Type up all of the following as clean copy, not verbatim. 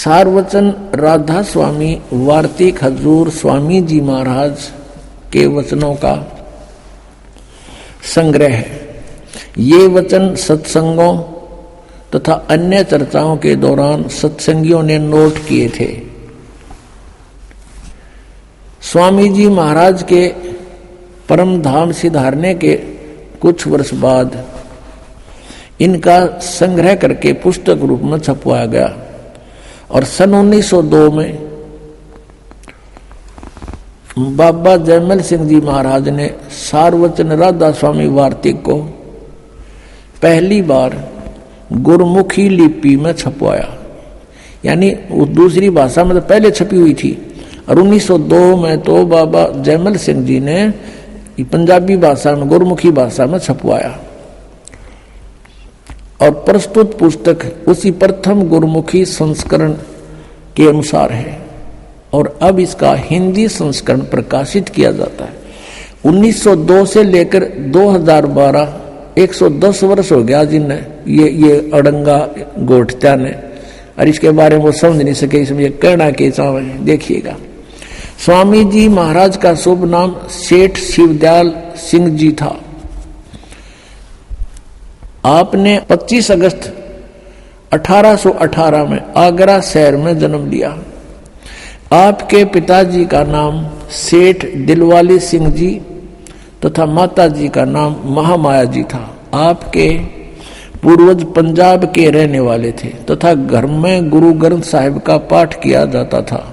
सारवचन राधा स्वामी वार्तिक हजूर स्वामी जी महाराज के वचनों का संग्रह है। ये वचन सत्संगों तथा अन्य चर्चाओं के दौरान सत्संगियों ने नोट किए थे। स्वामी जी महाराज के परम धाम सिधारने के कुछ वर्ष बाद इनका संग्रह करके पुस्तक रूप में छपवाया गया और सन 1902 में बाबा जयमल सिंह जी महाराज ने सारवचन राधा स्वामी वार्तिक को पहली बार गुरमुखी लिपि में छपवाया, यानी दूसरी भाषा में तो पहले छपी हुई थी और 1902 में तो बाबा जयमल सिंह जी ने पंजाबी भाषा में गुरमुखी भाषा में छपवाया और प्रस्तुत पुस्तक उसी प्रथम गुरमुखी संस्करण के अनुसार है और अब इसका हिंदी संस्करण प्रकाशित किया जाता है। 1902 से लेकर 2012 110 वर्ष हो गया जिनने ये अड़ंगा गोठत्या ने, और इसके बारे में वो समझ नहीं सके, इसमें कहना के चावल देखिएगा। स्वामी जी महाराज का शुभ नाम सेठ शिवदयाल सिंह जी था। आपने 25 अगस्त 1818 में आगरा शहर में जन्म लिया। आपके पिताजी का नाम सेठ दिलवाली सिंह जी तथा माता जी का नाम महामाया जी था। आपके पूर्वज पंजाब के रहने वाले थे तथा घर में गुरु ग्रंथ साहिब का पाठ किया जाता था।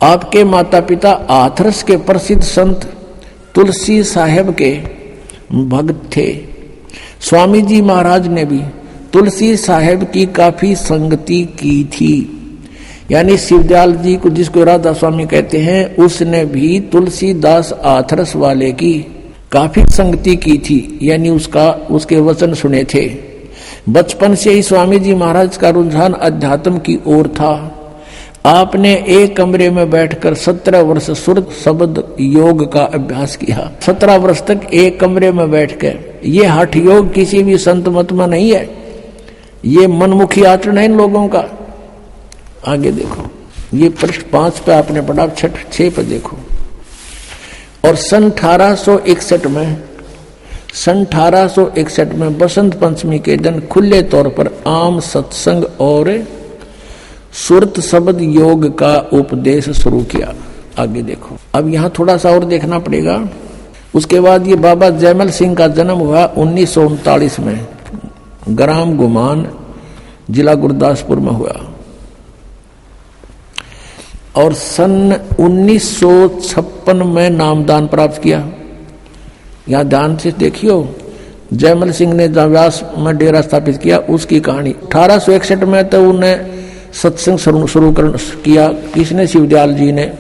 आपके माता पिता हाथरस के प्रसिद्ध संत तुलसी साहेब के भक्त थे। स्वामी जी महाराज ने भी तुलसी साहेब की काफी संगति की थी, यानी शिवदयाल जी को जिसको राधा स्वामी कहते हैं उसने भी तुलसीदास हाथरस वाले की काफी संगति की थी, यानी उसके वचन सुने थे। बचपन से ही स्वामी जी महाराज का रुझान अध्यात्म की ओर था। आपने एक कमरे में बैठकर 17 वर्ष सुरत शब्द योग का अभ्यास किया। 17 वर्ष तक एक कमरे में बैठकर, ये हठ योग किसी भी संत मत में नहीं है, ये मनमुखी आचरण है इन लोगों का। आगे देखो, ये पृष्ठ 5 पे आपने पढ़ा, 6 पे देखो। और सन 1861 में बसंत पंचमी के दिन खुले तौर पर आम सत्संग और सुरत शब्द योग का उपदेश शुरू किया। आगे देखो, अब यहाँ थोड़ा सा और देखना पड़ेगा। उसके बाद ये बाबा जयमल सिंह का जन्म हुआ 1939 में, ग्राम गुमान, जिला गुरदासपुर में हुआ और सन 1956 में नामदान प्राप्त किया। यहाँ ध्यान से देखियो, जयमल सिंह ने जहाँ व्यास में डेरा स्थापित किया उसकी कहानी। 1861 में तो उन्हें सत्संग शुरू किया, किसने? शिवदयाल जी ने।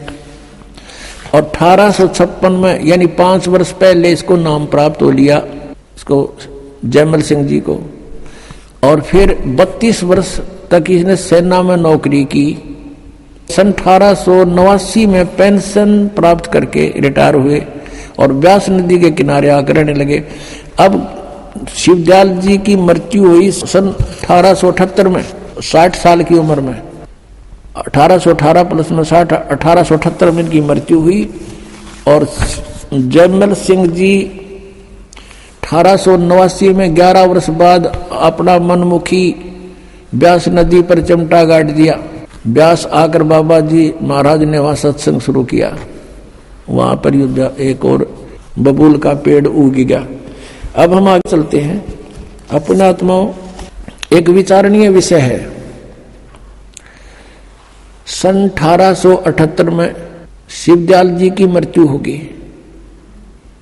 और 1856 में यानी 5 वर्ष पहले इसको नाम प्राप्त हो लिया, इसको जयमल सिंह जी को। और फिर 32 वर्ष तक इसने सेना में नौकरी की। सन 1889 में पेंशन प्राप्त करके रिटायर हुए और व्यास नदी के किनारे आकर रहने लगे। अब शिवदयाल जी की मृत्यु हुई सन 1878 में, 60 साल की उम्र में। 1818 प्लस में 60, 1878 में इनकी मृत्यु हुई। और जयमल सिंह जी 1889 में 11 वर्ष बाद अपना मनमुखी व्यास नदी पर चिमटा गाड़ दिया। व्यास आकर बाबा जी महाराज ने वहां सत्संग शुरू किया। वहां पर एक और बबूल का पेड़ उग गया। अब हम आगे चलते हैं। अपने आत्माओं, एक विचारणीय विषय है। सन 1878 में शिवदयाल जी की मृत्यु होगी।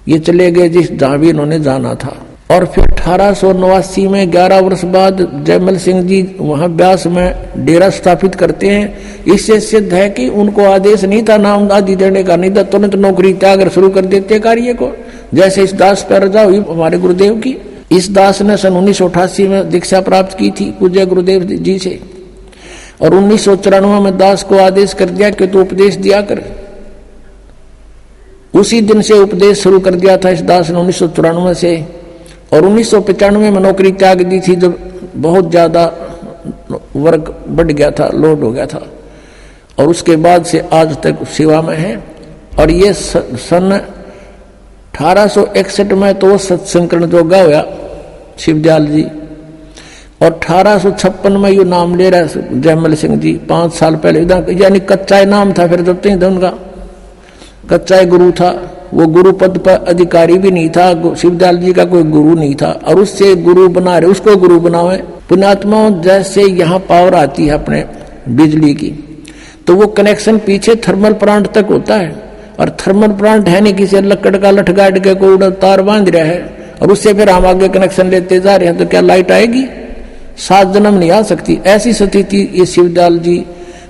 ये चले गए जिस जहां भी इन्होंने जाना था। और फिर 1889 में 11 वर्ष बाद जयमल सिंह जी वहां व्यास में डेरा स्थापित करते हैं। इससे सिद्ध है कि उनको आदेश नहीं था नाम आदि देने का, नहीं था तुरंत नौकरी त्याग शुरू कर देते कार्य को। जैसे इस दास पर रजा हुई हमारे गुरुदेव की। इस दास ने सन 1988 में दीक्षा प्राप्त की थी पूज्य गुरुदेव जी से और 1994 में दास को आदेश कर दिया कि तू उपदेश दिया कर। उसी दिन से उपदेश शुरू कर दिया था इस दास ने 1994 से। और 1995 में नौकरी त्याग दी थी जब बहुत ज्यादा वर्ग बढ़ गया था, लोड हो गया था, और उसके बाद से आज तक सेवा में है। और ये सन 1861 में तो सत्संकरण जोगा हुआ शिवदयाल जी, और 1856 में यू नाम ले रहा है जयमल सिंह जी, 5 साल पहले, यानी कच्चा नाम था फिर जब तक उनका कच्चा गुरु था, वो गुरु पद पर अधिकारी भी नहीं था, शिवदयाल जी का कोई गुरु नहीं था, और उससे गुरु बना रहे, उसको गुरु बनावे। पुण्यात्मा जैसे यहाँ पावर आती है अपने बिजली की, तो वो कनेक्शन पीछे थर्मल प्लांट तक होता है, और थर्मल प्लांट है नहीं किसी लकड़ का लठ गाड़ के कोई तार बांध रहा है, और उससे फिर हम आगे कनेक्शन लेते जा रहे हैं, तो क्या लाइट आएगी? 7 जन्म नहीं आ सकती। ऐसी स्थिति ये शिवदयाल जी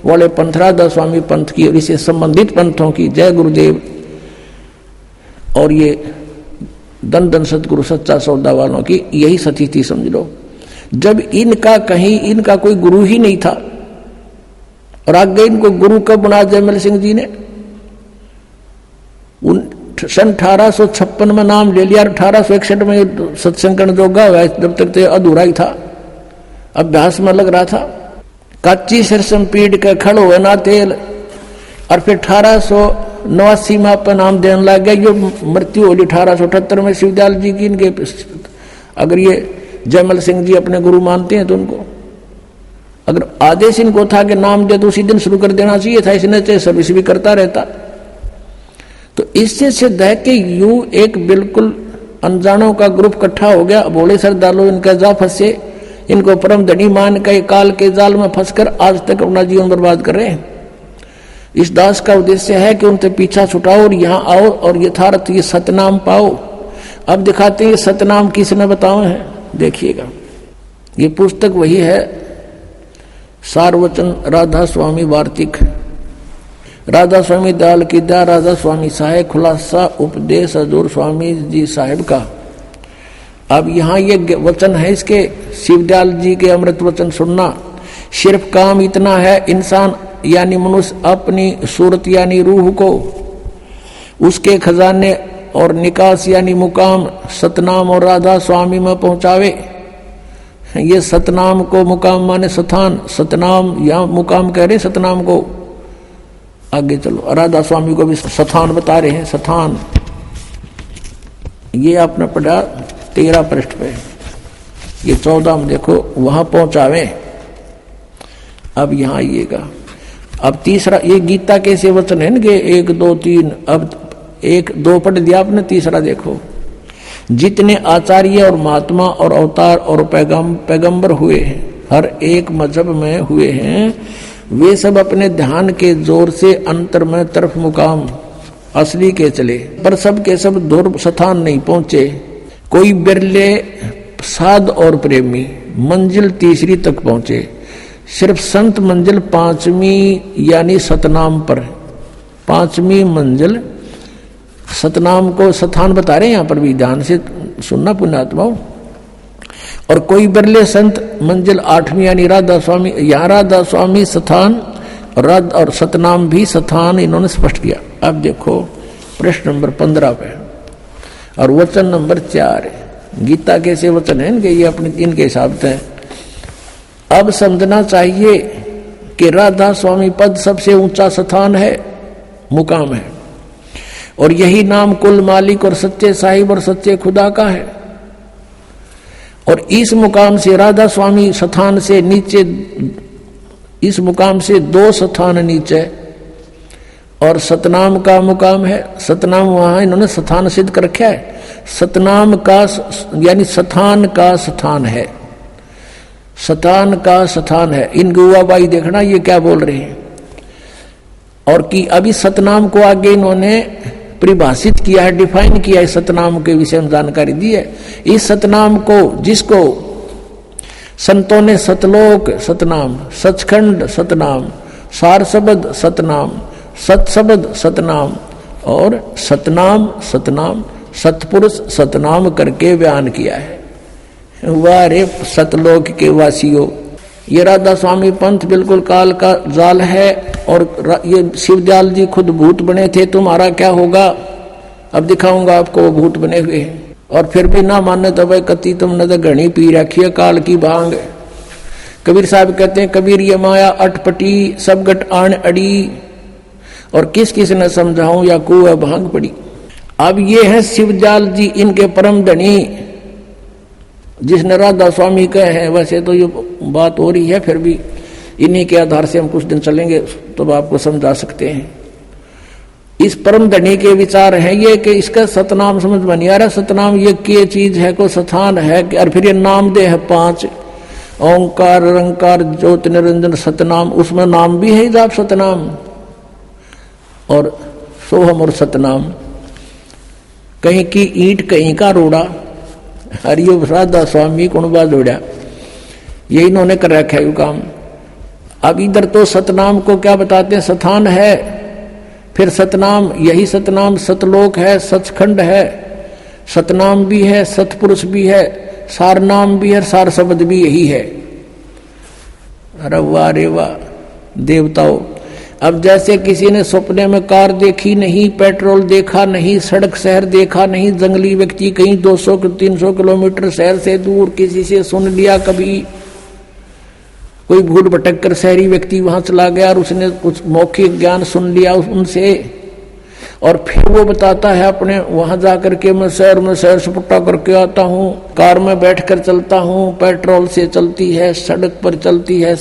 वाले पंथ, राधा स्वामी पंथ की और इससे संबंधित पंथों की, जय गुरुदेव, और ये दन दन सतगुरु सच्चा सौदा वालों की यही स्थिति समझ लो। जब इनका कहीं इनका कोई गुरु ही नहीं था, और आगे इनको गुरु कब बना जयमल सिंह जी ने? सन 1856 में नाम ले लिया, 1861 में सत्संकरण जोगा हुआ, जब तक तो अधूरा ही था, अभ्यास में लग रहा था। कच्ची सरसम पीड़ के खड़ हुए ना तेल, और फिर 1889 में अपन नाम देने लग गया। जो मृत्यु होली 1878 में शिवदयाल जी की, इनके अगर ये जयमल सिंह जी अपने गुरु मानते हैं तो उनको अगर आदेश इनको था कि नाम दे तो उसी दिन शुरू कर देना चाहिए था, इसने चाहे सर्विस भी करता रहता। तो इससे सिद्ध है कि यू एक बिल्कुल अनजानों का ग्रुप इकट्ठा हो गया, भोले श्रद्धालु इनका जा फंसे, इनको परम धनी मान के काल के जाल में फंसकर आज तक अपना जीवन बर्बाद कर रहे हैं। इस दास का उद्देश्य है कि उनसे पीछा छुटाओ और यहाँ आओ और यथार्थ ये सतनाम पाओ। अब दिखाते हैं ये सतनाम किसने बताओ है, देखिएगा। ये पुस्तक वही है, सारवचन राधा स्वामी वार्तिक, राधा स्वामी दयाल की दया, राधा स्वामी साहेब खुलासा उपदेश हजूर स्वामी जी साहेब का। अब यहाँ ये वचन है इसके, शिवदयाल जी के अमृत वचन सुनना। सिर्फ काम इतना है, इंसान यानी मनुष्य अपनी सूरत यानी रूह को उसके खजाने और निकास यानी मुकाम सतनाम और राधा स्वामी में पहुंचावे। ये सतनाम को मुकाम माने स्थान, सतनाम यहाँ मुकाम कह रहे, सतनाम को आगे चलो, राधा स्वामी को भी स्थान बता रहे हैं। स्थान ये आपने पढ़ा 13 पृष्ठ पे, ये 14 में देखो, वहां पहुंचावे। अब यहां आइएगा। अब तीसरा, ये गीता कैसे वचन है कि 1 2 3, अब 1 2 पढ़ दिया आपने, तीसरा देखो। जितने आचार्य और महात्मा और अवतार और पैगंबर हुए हैं, हर एक मजहब में हुए हैं, वे सब अपने ध्यान के जोर से अंतर में तरफ मुकाम असली के चले, पर सब के सब दूर स्थान नहीं पहुंचे। कोई बिरले साध और प्रेमी मंजिल तीसरी तक पहुंचे। सिर्फ संत मंजिल 5वीं यानी सतनाम पर, 5वीं मंजिल सतनाम को स्थान बता रहे हैं। यहाँ पर भी ध्यान से सुनना पुण्यात्माओं। और कोई बिरले संत मंजिल 8वीं यानी राधा स्वामी, यहाँ राधा स्वामी स्थान और सतनाम भी स्थान इन्होंने स्पष्ट किया। अब देखो प्रश्न नंबर 15 पे और वचन नंबर 4। गीता कैसे वचन है इनके, ये अपने इनके हिसाब से। अब समझना चाहिए कि राधा स्वामी पद सबसे ऊंचा स्थान है, मुकाम है, और यही नाम कुल मालिक और सच्चे साहिब और सच्चे खुदा का है। और इस मुकाम से राधा स्वामी स्थान से नीचे, इस मुकाम से 2 स्थान नीचे और सतनाम का मुकाम है। सतनाम वहां इन्होंने स्थान सिद्ध कर रखा है। सतनाम का यानी स्थान का स्थान है, स्थान का स्थान है। इन गुआबाई देखना ये क्या बोल रहे हैं। और कि अभी सतनाम को आगे इन्होंने परिभाषित किया है, डिफाइन किया है, सतनाम के विषय में जानकारी दी है। इस सतनाम को, जिसको संतों ने सतलोक सतनाम, सचखंड सतनाम, सार शब्द सतनाम, सत्शब्द सतनाम और सतनाम सतनाम सतपुरुष सतनाम करके बयान किया है। वाह रे सतलोक के वासियों, ये राधा स्वामी पंथ बिल्कुल काल का जाल है। और ये शिवदयाल जी खुद भूत बने थे, तुम्हारा क्या होगा? अब दिखाऊंगा आपको वो भूत बने हुए हैं। और फिर भी ना माने तो भाई कति तुमने तो घनी पी रखी है काल की भांग। कबीर साहब कहते हैं, कबीर ये माया अटपटी सब गट आन अड़ी, और किस किस न समझाऊं या कुआ भांग पड़ी। अब ये है शिवजाल जी, इनके परम धनी, जिसने राधा स्वामी कहे हैं। वैसे तो ये बात हो रही है, फिर भी इन्हीं के आधार से हम कुछ दिन चलेंगे तो आपको समझा सकते हैं। इस परम धनी के विचार हैं ये कि इसका सतनाम समझ में नहीं आ रहा। सतनाम ये क्या चीज है, को स्थान है, और फिर ये नाम दे है 5, ओंकार रंकार ज्योति निरंजन सतनाम, उसमें नाम भी है जाप सतनाम और सोहम और सतनाम। कहीं की ईंट कहीं का रोड़ा, हरियो राधा स्वामी कुणबा जोड़ा, ये इन्होंने कर रखा है काम। अब इधर तो सतनाम को क्या बताते हैं, स्थान है, फिर सतनाम, यही सतनाम सतलोक है, सचखंड है, सतनाम भी है, सतपुरुष भी है, सार नाम भी है, सार शब्द भी यही है। अरे वाह रे वाह देवताओं। अब जैसे किसी ने सपने में कार देखी नहीं, पेट्रोल देखा नहीं, सड़क शहर देखा नहीं, जंगली व्यक्ति कहीं 200-300 किलोमीटर शहर से दूर किसी से सुन लिया, कभी कोई भूल भटक कर शहरी व्यक्ति वहां चला गया और उसने कुछ मौखिक ज्ञान सुन लिया उनसे, और फिर वो बताता है अपने वहां जाकर के मैं शहर में सैर सपाटा करके आता हूँ, कार में बैठकर चलता हूँ, पेट्रोल से चलती है, सड़क पर चलती है।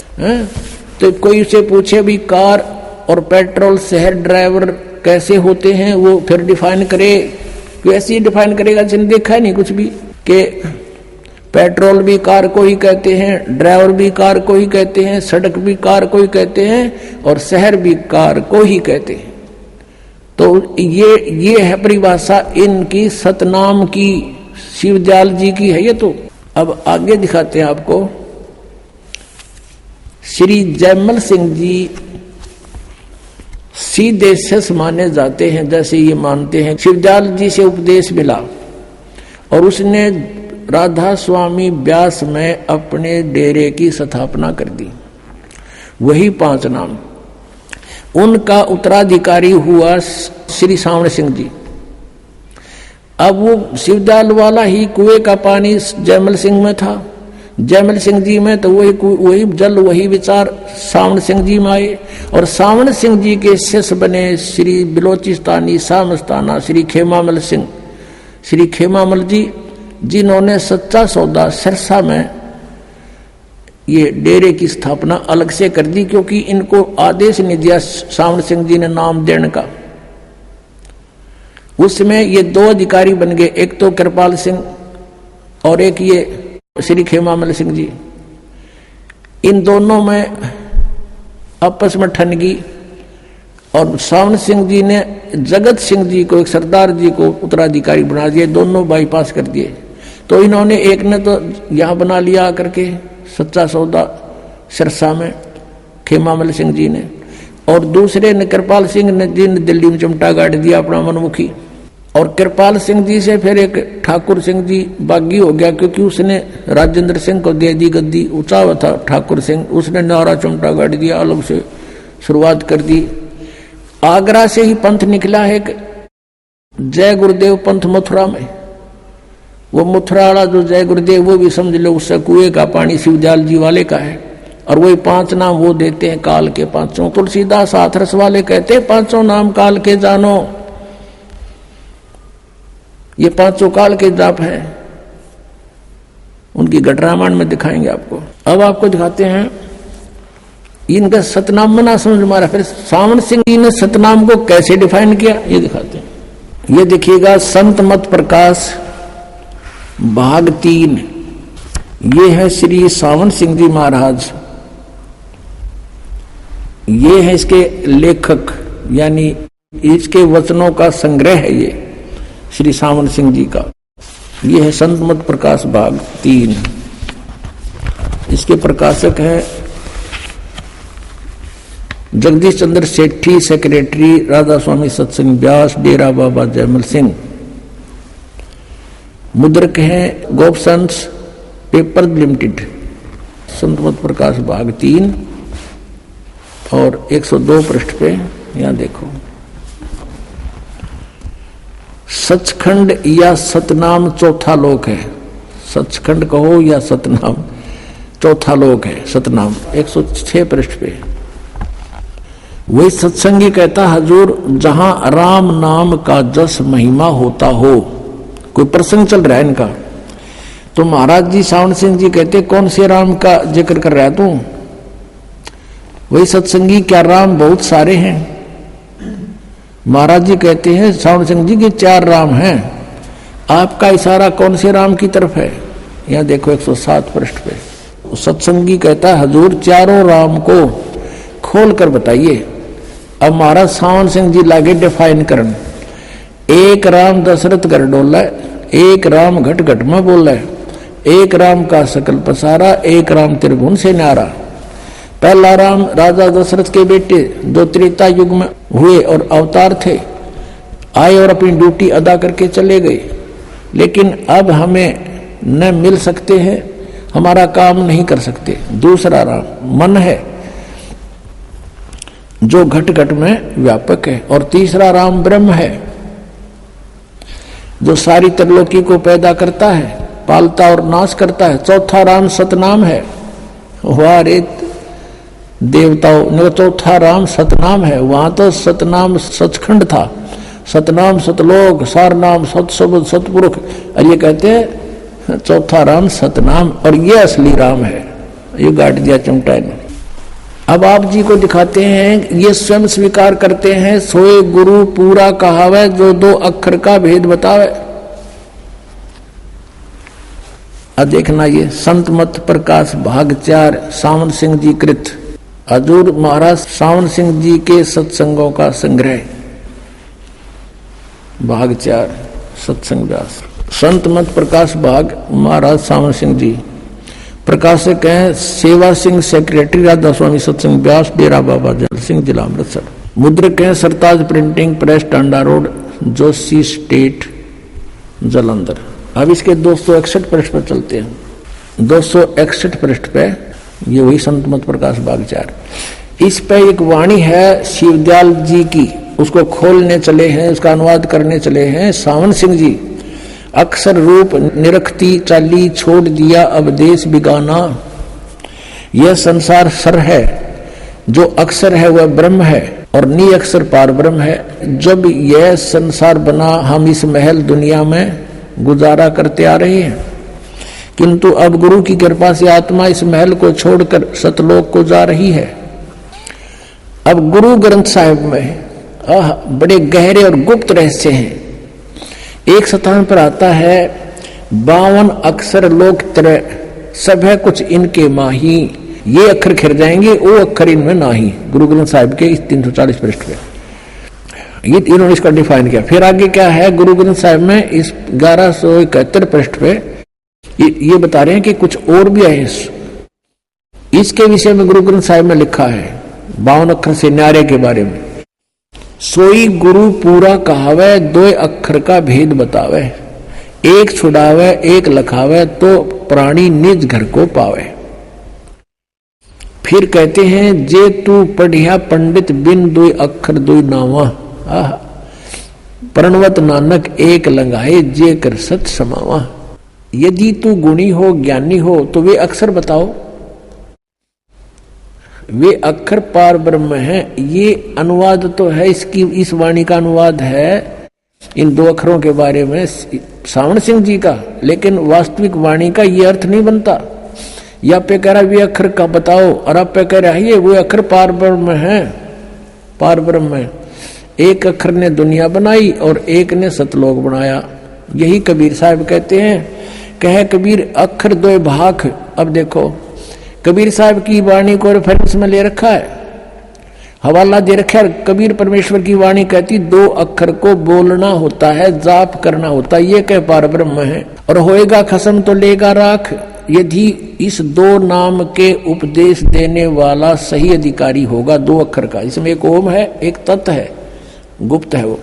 तो कोई उसे पूछे भी कार और पेट्रोल शहर ड्राइवर कैसे होते हैं, वो फिर डिफाइन करे, ऐसे ही डिफाइन करेगा जिसने देखा नहीं कुछ भी, कि पेट्रोल भी कार को ही कहते हैं, ड्राइवर भी कार को ही कहते हैं, सड़क भी कार को ही कहते हैं, और शहर भी कार को ही कहते हैं। तो ये है परिभाषा इनकी सतनाम की, शिवजाल जी की है ये। तो अब आगे दिखाते हैं आपको। श्री जयमल सिंह जी सीधे सस माने जाते हैं, जैसे ये मानते हैं शिवजाल जी से उपदेश मिला और उसने राधा स्वामी व्यास में अपने डेरे की स्थापना कर दी। वही 5 नाम। उनका उत्तराधिकारी हुआ श्री सावण सिंह जी। अब वो शिवजाल वाला ही कुएं का पानी जयमल सिंह में था, जयमल सिंह जी में तो वही जल वही विचार सावण सिंह जी में आए, और सावण सिंह जी के शिष्य बने श्री बिलोचिस्तानी सामस्ताना श्री खेमामल सिंह, श्री खेमामल जी, जिन्होंने सच्चा सौदा सिरसा में ये डेरे की स्थापना अलग से कर दी, क्योंकि इनको आदेश नहीं दिया सावण सिंह जी ने नाम देने का। उसमें ये 2 अधिकारी बन गए, एक तो कृपाल सिंह और एक ये श्री खेमामल सिंह जी। इन दोनों में आपस में ठनगी, और सावन सिंह जी ने जगत सिंह जी को, एक सरदार जी को उत्तराधिकारी बना दिए, दोनों बाईपास कर दिए। तो इन्होंने एक ने तो यहाँ बना लिया करके सच्चा सौदा सिरसा में खेमामल सिंह जी ने, और दूसरे ने कृपाल सिंह ने जी ने दिल्ली में चिमटा गाड़ दिया अपना मनमुखी। और कृपाल सिंह जी से फिर एक ठाकुर सिंह जी बागी हो गया, क्योंकि उसने राजेंद्र सिंह को दे दी गद्दी, ऊंचा हुआ था ठाकुर सिंह, उसने नारा चिमटा गाड़ दिया, अलग से शुरुआत कर दी। आगरा से ही पंथ निकला है जय गुरुदेव पंथ मथुरा में। वो मथुरा वाला जो जय गुरुदेव, वो भी समझ लो उससे कुएं का पानी शिवजाल जी वाले का है। और वही 5 नाम वो देते हैं काल के 5। तुलसीदास हाथरस वाले कहते हैं 5 नाम काल के जानो, ये 5 काल के जाप है। उनकी घटरामायण में दिखाएंगे आपको। अब आपको दिखाते हैं इनका सतनाम में ना समझ मारा, फिर सावन सिंह जी ने सतनाम को कैसे डिफाइन किया ये दिखाते हैं। ये देखिएगा संत मत प्रकाश भाग 3। ये है श्री सावन सिंह जी महाराज, ये है इसके लेखक, यानी इसके वचनों का संग्रह है ये श्री सावन सिंह जी का। ये है संत मत प्रकाश भाग 3। इसके प्रकाशक हैं जगदीश चंद्र सेठी, सेक्रेटरी राधा स्वामी सत्संग व्यास, डेरा बाबा जयमल सिंह। मुद्रक हैं गोपसंस पेपर लिमिटेड। संत मत प्रकाश भाग 3 और 102 पृष्ठ पे यहां देखो, सचखंड या सतनाम चौथा लोक है। सचखंड कहो या सतनाम, चौथा लोक है सतनाम, 106 पृष्ठ पे। वही सत्संगी कहता, हजूर जहां राम नाम का जस महिमा होता हो, कोई प्रसंग चल रहा है इनका, तो महाराज जी सावन सिंह जी कहते, कौन से राम का जिक्र कर रहा है तू? वही सत्संगी, क्या राम बहुत सारे हैं? महाराज जी कहते हैं सावन सिंह जी के 4 राम हैं। आपका इशारा कौन से राम की तरफ है? यहां देखो 107 पृष्ठ पे। सत्संगी कहता है, हजूर चारों राम को खोल कर बताइए। अब महाराज सावन सिंह जी लागे डिफाइन करन। एक राम दशरथ कर डोला, एक राम घट घट में बोला, एक राम का सकल पसारा, एक राम त्रिभुवन से न्यारा। पहला राम राजा दशरथ के बेटे, जो त्रेता युग में हुए और अवतार थे, आए और अपनी ड्यूटी अदा करके चले गए, लेकिन अब हमें न मिल सकते हैं, हमारा काम नहीं कर सकते। दूसरा राम मन है, जो घट घट में व्यापक है, और तीसरा राम ब्रह्म है, जो सारी त्रिलोकी को पैदा करता है, पालता और नाश करता है। चौथा राम सतनाम है। वाह रे देवताओं, चौथा राम सतनाम है। वहां तो सतनाम सचखंड था, सतनाम सतलोक, सारनाम सतशब्द सतपुरुष, और ये कहते हैं चौथा राम सतनाम, और ये असली राम है। ये गाट दिया चमटा ने। अब आप जी को दिखाते हैं, ये स्वयं स्वीकार करते हैं, सोए गुरु पूरा कहावे, जो 2 अक्षर का भेद बतावे। अब देखना, ये संत मत प्रकाश भाग 4 सावन सिंह जी कृत, हजूर महाराज सावन सिंह जी के सत्संगों का संग्रह, भाग 4 सत्संग व्यास। संत मत प्रकाश भाग महाराज सावन सिंह जी, प्रकाशक हैं सेवा सिंह, सेक्रेटरी राधा स्वामी सत्संग व्यास, डेरा बाबा जल सिंह, जिला अमृतसर। मुद्रक हैं Sartaj printing press, Tanda road, Joshi state, Jalandhar. अब इसके 261 पृष्ठ पर चलते हैं। 261 पृष्ठ पे ये वही संत मत प्रकाश भाग 4। इस पे एक वाणी है शिवदयाल जी की, उसको खोलने चले हैं, उसका अनुवाद करने चले हैं सावन सिंह जी। अक्षर रूप निरखती चाली, छोड़ दिया अब देश बिगाना। यह संसार सर है, जो अक्षर है वह ब्रह्म है, और नी अक्षर पार ब्रह्म है। जब यह संसार बना, हम इस महल दुनिया में गुजारा करते आ रहे हैं, किंतु अब गुरु की कृपा से आत्मा इस महल को छोड़कर सतलोक को जा रही है। अब गुरु ग्रंथ साहिब में बड़े गहरे और गुप्त रहस्य हैं। एक स्थान पर आता है, 52 अक्षर लोक त्रय, सब है कुछ इनके माही, ये अक्षर खिर जाएंगे, वो अक्षर इनमें नाही। गुरु ग्रंथ साहिब के इस 340 पृष्ठ पे ये इन्होंने इसका डिफाइन किया। फिर आगे क्या है गुरु ग्रंथ साहिब में, इस 1171 पृष्ठ पे ये बता रहे हैं कि कुछ और भी है। इसके विषय में गुरु ग्रंथ साहिब में लिखा है 52 अक्षर से न्यारे के बारे में। सोई गुरु पूरा कहावे, 2 अक्षर का भेद बतावे, एक छुड़ावे एक लखावे, तो प्राणी निज घर को पावे। फिर कहते हैं, जे तू पढ़िया पंडित बिन 2 अक्षर 2 नावा, प्रणवत नानक एक लंगाए, जे कर सत समावा। यदि तू गुणी हो ज्ञानी हो तो वे अक्षर बताओ, वे अक्षर पार ब्रह्म है। ये अनुवाद तो है, इसकी इस वाणी का अनुवाद है इन 2 अक्षरों के बारे में सावन सिंह जी का, लेकिन वास्तविक वाणी का ये अर्थ नहीं बनता। या पे कह रहा वे अक्षर का बताओ, और आप पे कह रहा है ये वो अक्षर पार ब्रह्म है, पार ब्रह्म है। एक अक्षर ने दुनिया बनाई और एक ने सतलोक बनाया। यही कबीर साहब कहते हैं, कहे कबीर अक्षर 2 भाग। अब देखो कबीर साहब की वाणी को रेफरेंस में ले रखा है, हवाला दे रखा है। कबीर परमेश्वर की वाणी कहती 2 अक्षर को बोलना होता है, जाप करना होता है, ये कह पार ब्रह्म है। और होएगा खसम तो लेगा राख, यदि इस 2 नाम के उपदेश देने वाला सही अधिकारी होगा 2 अक्षर का। इसमें एक ओम है, एक तत् है, गुप्त है वो।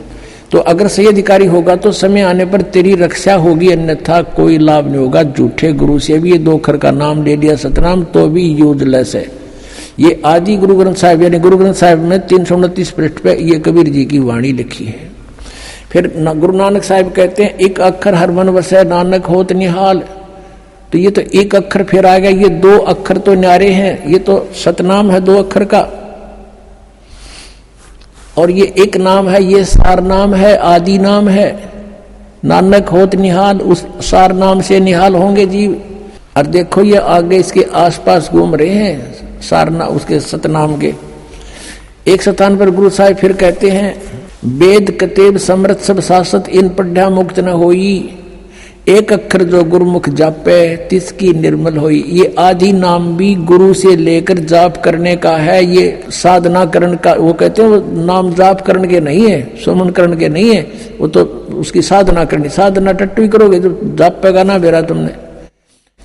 तो अगर सही अधिकारी होगा तो समय आने पर तेरी रक्षा होगी, अन्यथा कोई लाभ नहीं होगा। झूठे गुरु से भी ये 2 अक्षर का नाम ले लिया सतनाम तो भी यूजलेस है। ये आदि गुरु ग्रंथ साहिब यानी गुरु ग्रंथ साहिब में 329 पृष्ठ पे ये कबीर जी की वाणी लिखी है। फिर गुरु नानक साहिब कहते हैं, एक अक्षर हर मन वसै नानक होत निहाल। तो ये तो एक अक्षर फिर आ गया, ये दो अक्षर तो न्यारे हैं, ये तो सतनाम है 2 अक्षर का, और ये एक नाम है, ये सार नाम है, आदि नाम है। नानक होत निहाल, उस सार नाम से निहाल होंगे जीव। और देखो ये आगे इसके आसपास घूम रहे हैं सारना उसके सतनाम के। एक स्थान पर गुरु साहिब फिर कहते हैं, वेद कतेब समृत सब शासत इन पढ़ा मुक्त न होई, एक अक्षर जो गुरुमुख जापे तिसकी निर्मल होई। ये आदि नाम भी गुरु से लेकर जाप करने का है, ये साधना करण का। वो कहते हैं वो नाम जाप करण के नहीं है, सुमन करण के नहीं है, वो तो उसकी साधना करनी। साधना टट्टू ही करोगे जो जापेगा ना बेरा तुमने।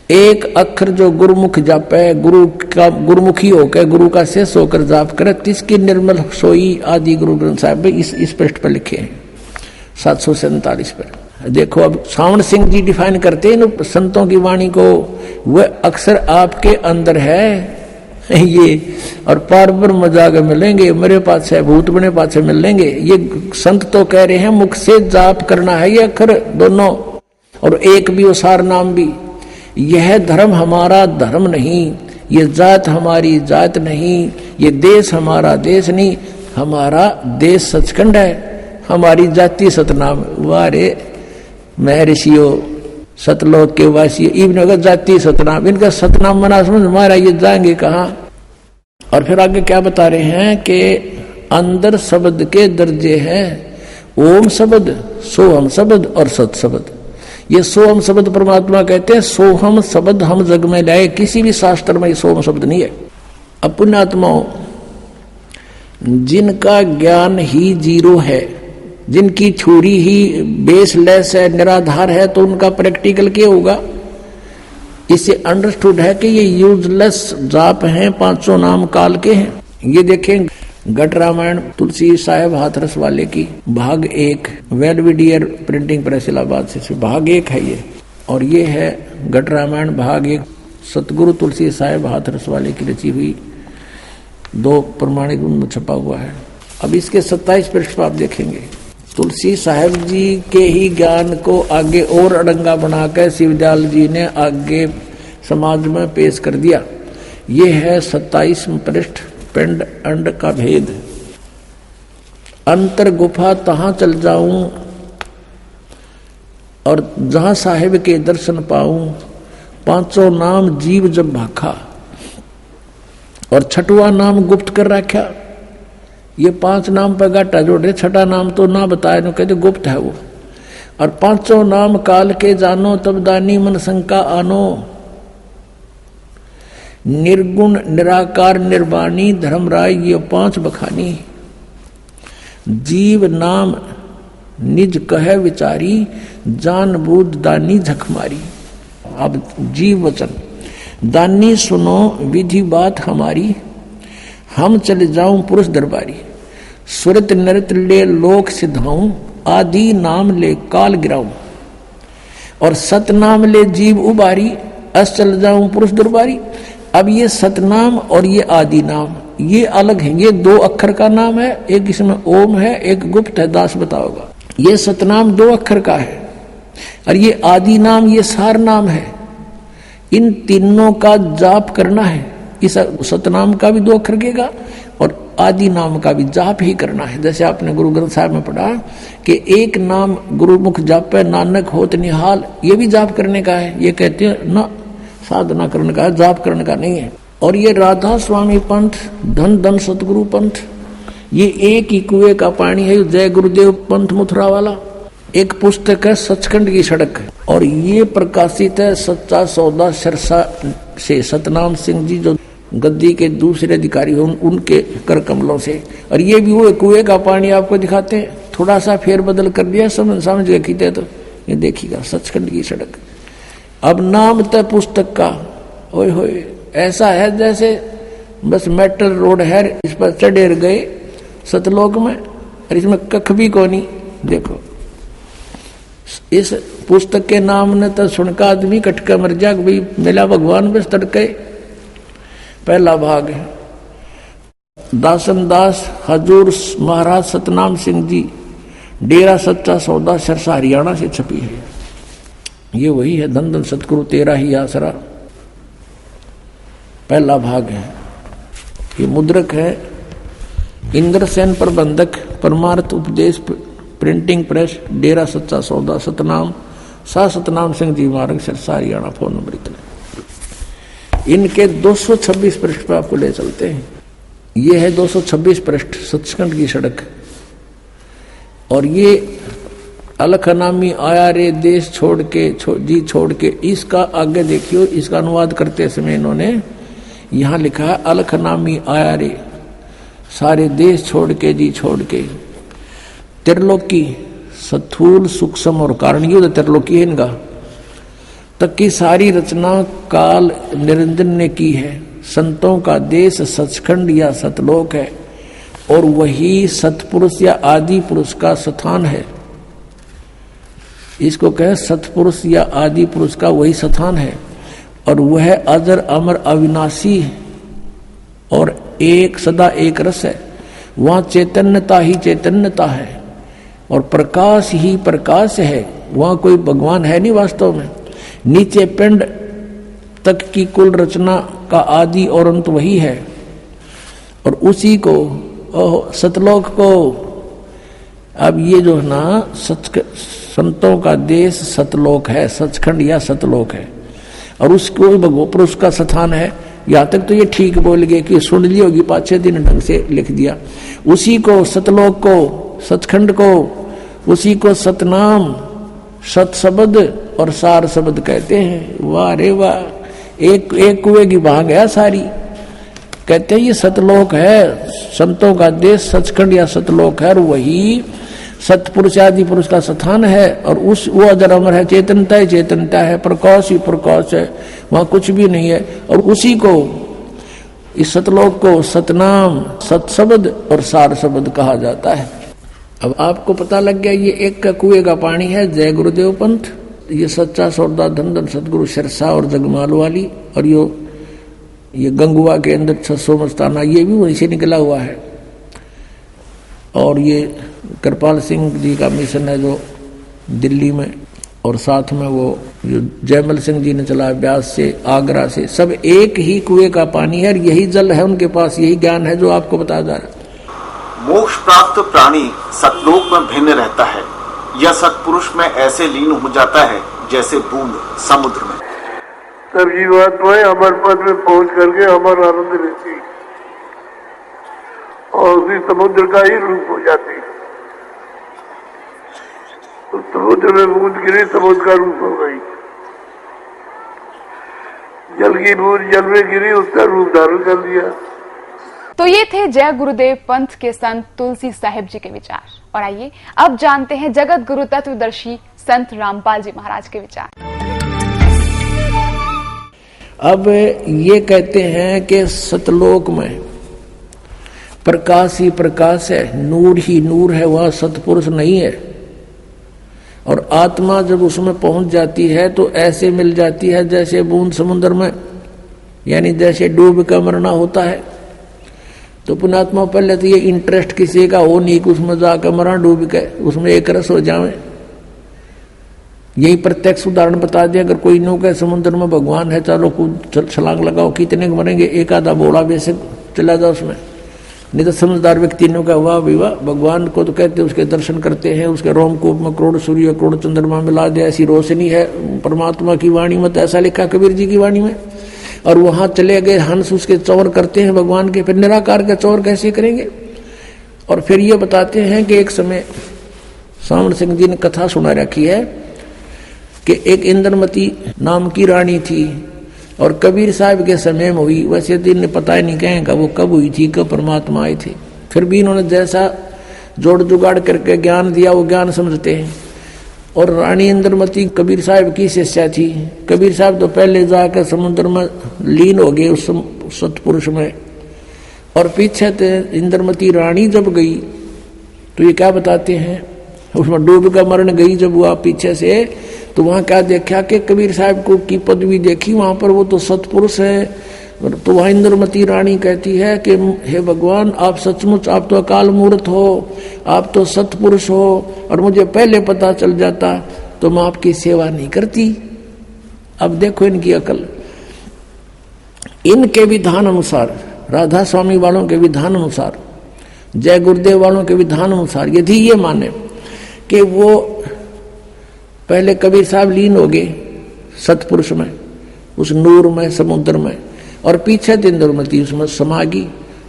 एक अक्षर जो गुरुमुख जापे, गुरु का गुरुमुखी होकर गुरु का शेष होकर जाप करे, तिसकी निर्मल सोई आदि गुरु ग्रंथ साहिब इस पृष्ठ पर लिखे हैं 747 पर। देखो अब सावण सिंह जी डिफाइन करते हैं संतों की वाणी को, वह अक्सर आपके अंदर है ये, और पार पर मजाक मिलेंगे, मेरे पास है भूत बने पास से मिल लेंगे। ये संत तो कह रहे हैं मुख से जाप करना है ये अक्षर दोनों, और एक भी सार नाम भी। यह धर्म हमारा धर्म नहीं, ये जात हमारी जात नहीं, ये देश हमारा देश नहीं, हमारा देश सचखंड है, हमारी जाति सतनाम। वारे महर्षियों सतलोक के वासी इवन जाति सतनाम, इनका सतनाम मना समझ हमारा, ये जाएंगे कहाँ। और फिर आगे क्या बता रहे हैं कि अंदर शब्द के दर्जे हैं ओम शब्द, सोहम शब्द और सत शब्द। ये सोहम शब्द परमात्मा कहते हैं, सोहम शब्द हम जग में लाए, किसी भी शास्त्र में सोहम शब्द नहीं है। अब पुण्यात्माओं, जिनका ज्ञान ही जीरो है, जिनकी छुरी ही बेसलेस है, निराधार है, तो उनका प्रैक्टिकल क्या होगा। इससे अंडरस्टूड है कि ये यूजलेस जाप हैं, 500 नाम काल के हैं। ये देखें गट रामायण तुलसी साहेब हाथरस वाले की भाग 1 वेलविडियर प्रिंटिंग प्रेस इलाहाबाद से भाग 1 है ये, और ये है गट रामायण भाग 1 सतगुरु तुलसी साहेब हाथरस वाले की रची हुई, 2 प्रमाणिक में छपा हुआ है। अब इसके 27 पृष्ठ पर आप देखेंगे तुलसी साहेब जी के ही ज्ञान को आगे और अड़ंगा बनाकर शिवदयाल जी ने आगे समाज में पेश कर दिया। ये है 27 पृष्ठ, पिंड अंड का भेद। अंतर गुफा तहां चल जाऊं और जहां साहिब के दर्शन पाऊं, 500 नाम जीव जब भाखा, और 6वां नाम गुप्त कर रखा। ये 5 नाम पर गाटा जोड़े, 6ठा नाम तो ना बताए, no कहते गुप्त है वो। और 500 नाम काल के जानो तब दानी मन शंका आनो, निर्गुण निराकार निर्वाणी धर्मराय ये 5 बखानी। जीव नाम निज कहे विचारी, जान बूझ दानी झकमारी। अब जीव वचन, दानी सुनो विधि बात हमारी, हम चले जाऊं पुरुष दरबारी। सुरत नृत ले लोक सिधाऊं, आदि नाम ले काल गिराऊं, और सतनाम ले जीव उबारी, अस चल जाऊं पुरुष दरबारी। अब ये सतनाम और ये आदि नाम ये अलग है, ये 2 अक्षर का नाम है, एक इसमें ओम है, एक गुप्त है, दास बताओगा। ये सतनाम 2 अक्षर का है, और ये आदि नाम ये सार नाम है। इन तीनों का जाप करना है। इस सतनाम का भी 2 अक्षर केगा और आदि नाम का भी जाप ही करना है। जैसे आपने गुरु ग्रंथ साहिब में पढ़ा कि एक नाम गुरुमुख जापे नानक होत निहाल, ये भी जाप करने का है। ये कहते हैं ना साधना करने का है, जाप करने का नहीं है। और ये राधा स्वामी पंथ, धन धन सतगुरु पंथ, ये एक ही कुएं का पानी है। जय गुरुदेव पंथ मथुरा वाला एक पुस्तक है, सचखंड की सड़क, और ये प्रकाशित है सच्चा सौदा सिरसा से, सतनाम सिंह जी जो गद्दी के दूसरे अधिकारी हो उनके कर कमलों से। और ये भी वो कुएं का पानी आपको दिखाते हैं, थोड़ा सा फेर बदल कर दिया, समझ गए खींचे तो ये देखिएगा सचखंड की सड़क। अब नाम तय पुस्तक का ओए होए ऐसा है जैसे बस मेटल रोड है, इस पर चढ़े गए सतलोक में, और इसमें कख भी को नहीं। देखो इस पुस्तक के नाम ने तो सुनकर आदमी कटका मर जा, भाई मिला भगवान बस तड़के। पहला भाग है दासन दास हजूर महाराज सतनाम सिंह जी, डेरा सच्चा सौदा सिरसा हरियाणा से छपी है। ये वही है, धन धन सतगुरु तेरा ही आसरा, पहला भाग है। ये मुद्रक है इंद्रसेन प्रबंधक, परमार्थ उपदेश प्रिंटिंग प्रेस, डेरा सच्चा सौदा, सतनाम, सा सतनाम सिंह जी मार्ग, सिरसा, हरियाणा। फोन नंबर इतने। इनके 226 पृष्ठ पर आपको ले चलते हैं। ये है 226 पृष्ठ सचखंड की सड़क। और ये अलखनामी आया रे देश छोड़ के जी छोड़ के, इसका आगे देखियो, इसका अनुवाद करते समय इन्होंने यहां लिखा है अलखनामी आया रे, सारे देश छोड़ के जी छोड़ के। त्रिलोकी स्थूल सूक्ष्म और कारणयुक्त त्रिलोकी है इनका, तक की सारी रचना काल निरंजन ने की है। संतों का देश सचखंड या सतलोक है और वही सतपुरुष या आदि पुरुष का स्थान है। इसको कहे सतपुरुष या आदि पुरुष का वही स्थान है और वह अजर अमर अविनाशी और एक सदा एक रस है। वहां चैतन्यता ही चैतन्यता है और प्रकाश ही प्रकाश है। वहां कोई भगवान है नहीं वास्तव में। नीचे पिंड तक की कुल रचना का आदि और अंत वही है और उसी को सतलोक को, अब ये जो है ना संतों का देश सतलोक है, सचखंड या सतलोक है और उसको भगवान पुरुष का स्थान है। यहां तक तो ये ठीक बोल गए कि सुन ली होगी, 5-6 दिन ढंग से लिख दिया। उसी को सतलोक को, सचखंड को, उसी को सतनाम, सत शब्द और सार शब्द कहते हैं। वाह रे वाह, एक कुएं की भाग है सारी। कहते हैं ये सतलोक है, संतों का देश सचखंड या सतलोक है और वही सतपुरुष आदि पुरुष का स्थान है और उस वो अजर अमर है, चेतनता ही चेतनता है, प्रकाश ही प्रकाश है, वहां कुछ भी नहीं है। और उसी को, इस सतलोक को सतनाम, सत शब्द और सार शब्द कहा जाता है। अब आपको पता लग गया ये एक का कुएं का पानी है जय गुरुदेव पंथ, ये सच्चा सौदा धन धन सतगुरु सिरसा और जगमाल वाली, और ये गंगुआ के अंदर 600 मस्ताना ये भी वहीं से निकला हुआ है। और ये कृपाल सिंह जी का मिशन है जो दिल्ली में, और साथ में वो जो जयमल सिंह जी ने चलाया ब्यास से, आगरा से, सब एक ही कुएं का पानी है और यही जल है उनके पास, यही ज्ञान है जो आपको बताया जा रहा है। मोक्ष प्राप्त प्राणी सतलोक में भिन्न रहता है, यह सतपुरुष में ऐसे लीन हो जाता है जैसे बूंद समुद्र में। तब जीवात्माएं अमर पद में पहुंच करके अमर आनंद लेती और उसी समुद्र का ही रूप हो जाती। तो समुद्र में बूंद गिरी, समुद्र का रूप हो गई। जल की बूंद जल में गिरी, उसका रूप धारण कर दिया। तो ये थे जय गुरुदेव पंथ के संत तुलसी साहिब जी के विचार। और आइए अब जानते हैं जगत गुरु तत्वदर्शी संत रामपाल जी महाराज के विचार। अब ये कहते हैं कि सतलोक में प्रकाश ही प्रकाश है, नूर ही नूर है, वह सतपुरुष नहीं है। और आत्मा जब उसमें पहुंच जाती है तो ऐसे मिल जाती है जैसे बूंद समुद्र में, यानी जैसे डूब कर मरना होता है। तो पुण्यात्मा पहले तो ये इंटरेस्ट किसी का हो नहीं कि उसमें जाकर मरा डूब के, उसमें एक रस हो जाए। यही प्रत्यक्ष उदाहरण बता दिया। अगर कोई नो कहे समुद्र में भगवान है, चलो कूद छलांग लगाओ, कितने मरेंगे, एक आधा बोला वैसे चला जाओ उसमें। नहीं तो समझदार व्यक्ति ने कहा वाह विवाह, भगवान को तो कहते उसके दर्शन करते हैं, उसके रोमकूप में करोड़ सूर्य करोड़ चंद्रमा मिला दे, ऐसी रोशनी है परमात्मा की वाणी में। तो ऐसा लिखा कबीर जी की वाणी में। और वहां चले गए हंस उसके चौर करते हैं भगवान के, फिर निराकार के चौर कैसे करेंगे। और फिर ये बताते हैं कि एक समय सामण सिंह जी ने कथा सुना रखी है कि एक इंद्रमती नाम की रानी थी और कबीर साहब के समय में हुई। वैसे दिन ने पता ही नहीं कहेगा वो कब हुई थी, कब परमात्मा आए थे। फिर भी इन्होंने जैसा जोड़ जुगाड़ करके ज्ञान दिया वो ज्ञान समझते हैं। और रानी इंद्रमती कबीर साहब की शिष्या थी। कबीर साहब तो पहले जाकर समुद्र में लीन हो गए उस सतपुरुष में। और पीछे इंद्रमती रानी जब गई तो ये क्या बताते हैं, उसमें डूब कर मरण गई जब हुआ पीछे से, तो वहां क्या देखा कि कबीर साहब को की पदवी देखी, वहां पर वो तो सतपुरुष है। तो वह इंद्रमती रानी कहती है कि हे भगवान, आप सचमुच, आप तो अकाल मूर्त हो, आप तो सतपुरुष हो, और मुझे पहले पता चल जाता तो मैं आपकी सेवा नहीं करती। अब देखो इनकी अकल, इनके विधान अनुसार, राधा स्वामी वालों के विधान अनुसार, जय गुरुदेव वालों के विधान अनुसार, यदि ये माने कि वो पहले कबीर साहब लीन हो गए सतपुरुष में, उस नूर में, समुद्र में, और पीछे इंद्रमती उसमें समा गई,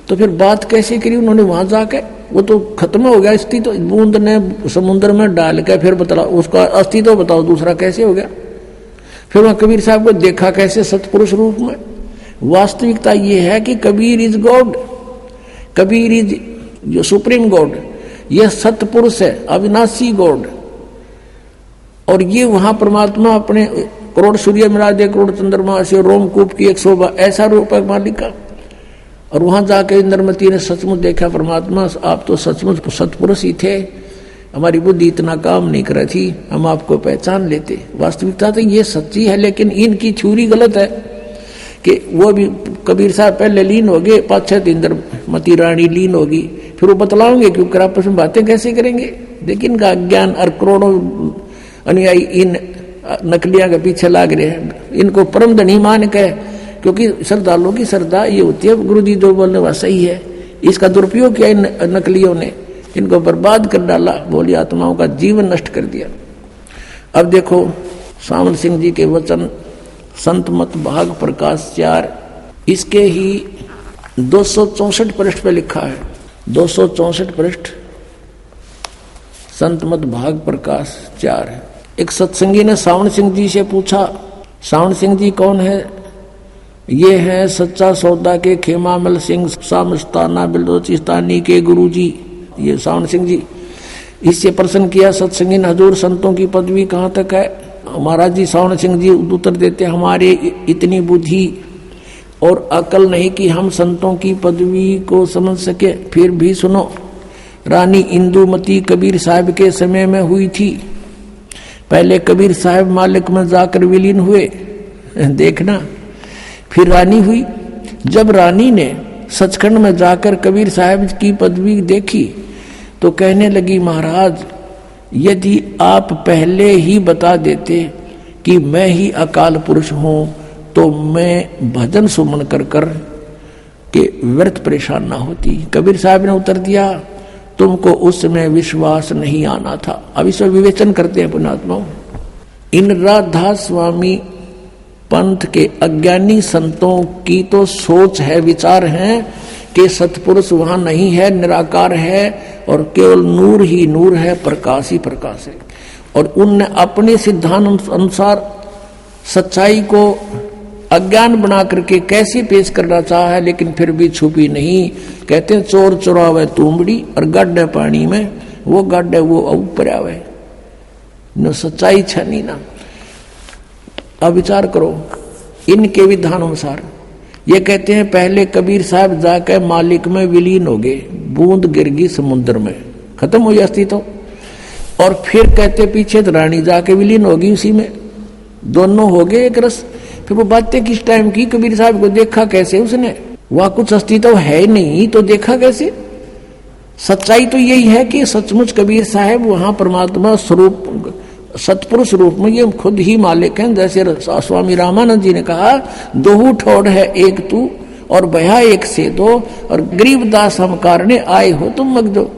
तो फिर बात कैसे करी उन्होंने वहां जाके? वो तो खत्म हो गया अस्तित्व, तो बूंद ने समुद्र में डाल के फिर बता उसका अस्तित्व बताओ दूसरा कैसे हो गया? फिर वहां कबीर साहब को देखा कैसे सतपुरुष रूप में? वास्तविकता ये है कि Kabir is God, Kabir is जो सुप्रीम गॉड, यह सतपुरुष है, अविनाशी गॉड। और ये वहां परमात्मा अपने करोड़ सूर्य मिला दे, करोड़ चंद्रमा से, रोमकूप की 100 ऐसा रूप है मालिक का। और वहां जाके इंद्रमती ने सचमुच देखा, परमात्मा आप तो सचमुच सतपुरुष ही थे, हमारी बुद्धि इतना काम नहीं कर रही थी, हम आपको पहचान लेते। वास्तविकता तो ये सच्ची है, लेकिन इनकी थ्योरी गलत है कि वो भी कबीर साहब पहले लीन हो गए, 5-6 इंद्रमती रानी लीन होगी, फिर वो बतलाओगे क्योंकि आपस में बातें कैसे करेंगे? लेकिन इनका अज्ञान और करोड़ों अनुयायी इन नकलियां के पीछे लाग रहे हैं, इनको परम धनी मान के, क्योंकि श्रद्धालुओं की श्रद्धा ये होती है गुरु जी जो बोलने वह सही है। इसका दुरुपयोग किया इन नकलियों ने, इनको बर्बाद कर डाला, बोली आत्माओं का जीवन नष्ट कर दिया। अब देखो सावन सिंह जी के वचन, संत मत भाग प्रकाश 4, इसके ही 264 पृष्ठ पे लिखा है, 264 पृष्ठ, संत मत भाग प्रकाश 4 है। एक सत्संगी ने सावन सिंह जी से पूछा, सावन सिंह जी कौन है? ये है सच्चा सौदा के खेमामल सिंह सामस्ताना बिलोचिस्तानी के गुरु जी, ये सावन सिंह जी। इससे प्रश्न किया सत्संगी ने, हजूर संतों की पदवी कहाँ तक है? महाराज जी सावन सिंह जी उत्तर देते, हमारे इतनी बुद्धि और अकल नहीं कि हम संतों की पदवी को समझ सके। फिर भी सुनो, रानी इंदुमती कबीर साहब के समय में हुई थी। पहले कबीर साहब मालिक में जाकर विलीन हुए, देखना, फिर रानी हुई। जब रानी ने सचखंड में जाकर कबीर साहब की पदवी देखी तो कहने लगी, महाराज यदि आप पहले ही बता देते कि मैं ही अकाल पुरुष हूं तो मैं भजन सुमन कर कर के व्यर्थ परेशान ना होती। कबीर साहब ने उत्तर दिया, तुमको उस समय विश्वास नहीं आना था। अब इसमें विवेचन करते हैं पुण्यात्माओं। इन राधा स्वामी पंथ के अज्ञानी संतों की तो सोच है, विचार है कि सतपुरुष वहां नहीं है, निराकार है और केवल नूर ही नूर है, प्रकाश ही प्रकाश है। और उनने अपने सिद्धांत अनुसार सच्चाई को अज्ञान बना करके कैसे पेश करना चाहा है, लेकिन फिर भी छुपी नहीं। कहते हैं चोर चुरावे तुमड़ी और गड्ढे पानी में, वो गड्ढे वो ऊपर आवे, न सच्चाई छनी ना। अब विचार करो इनके विधान अनुसार, ये कहते हैं पहले कबीर साहब जाकर मालिक में विलीन हो गए, बूंद गिर गई समुद्र में, खत्म हो गया अस्तित्व। और फिर कहते पीछे तो रानी जाके विलीन होगी उसी में, दोनों हो गए एक रस। फिर वो बातें किस टाइम की? कबीर साहब को देखा कैसे उसने? वहां कुछ अस्तित्व है नहीं तो देखा कैसे? सच्चाई तो यही है कि सचमुच कबीर साहब वहां परमात्मा स्वरूप सतपुरुष रूप में ये खुद ही मालिक हैं। जैसे स्वामी रामानंद जी ने कहा, दोहू ठोड़ है एक तू और भया एक से दो, और गरीबदास हम कारणे आए हो तुम मगदो।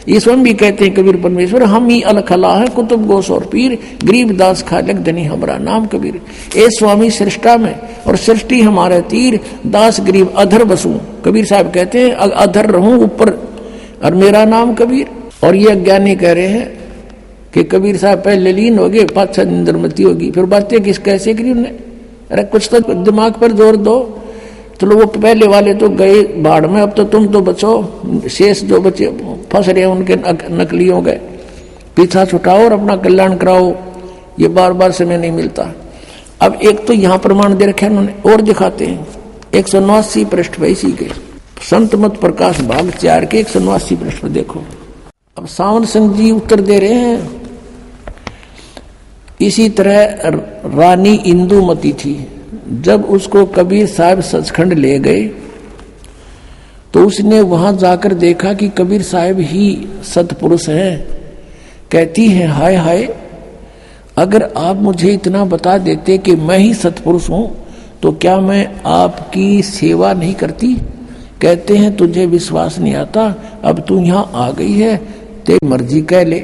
ये स्वयं भी कहते हैं कबीर परमेश्वर, हम ही अलखला है कुतुब गोस और पीर, गरीबदास खालक धनी हमारा नाम कबीर। ए स्वामी सृष्टा में और सृष्टि हमारे तीर, दास गरीब अधर बसूं। कबीर साहब कहते हैं अधर रहूं ऊपर और मेरा नाम कबीर। और ये अज्ञानी कह रहे हैं कि कबीर साहब पहले लीन हो गए, 5-6 इंद्रमती होगी, फिर बातें किस कैसे करी उन्होंने? अरे कुछ तो दिमाग पर जोर दो। चलो वो पहले वाले तो गए बाढ़ में, अब तो तुम तो बचो, शेष जो बचे फंस रहे हैं उनके नकलियों के पीछा छुटाओ और अपना कल्याण कराओ। ये बार बार समय नहीं मिलता। अब एक तो यहाँ प्रमाण दे रखे उन्होंने, और दिखाते हैं 189 पृष्ठ पे इसी के संत मत प्रकाश भाग 4 के 189 पृष्ठ पे देखो। अब सावन सिंह जी उत्तर दे रहे हैं, इसी तरह रानी इंदुमती थी, जब उसको कबीर साहब सचखंड ले गए तो उसने वहां जाकर देखा कि कबीर साहब ही सतपुरुष हैं। कहती है हाय हाय, अगर आप मुझे इतना बता देते कि मैं ही सत्पुरुष हूं तो क्या मैं आपकी सेवा नहीं करती? कहते हैं तुझे विश्वास नहीं आता, अब तू यहां आ गई है, तेरी मर्जी कह ले।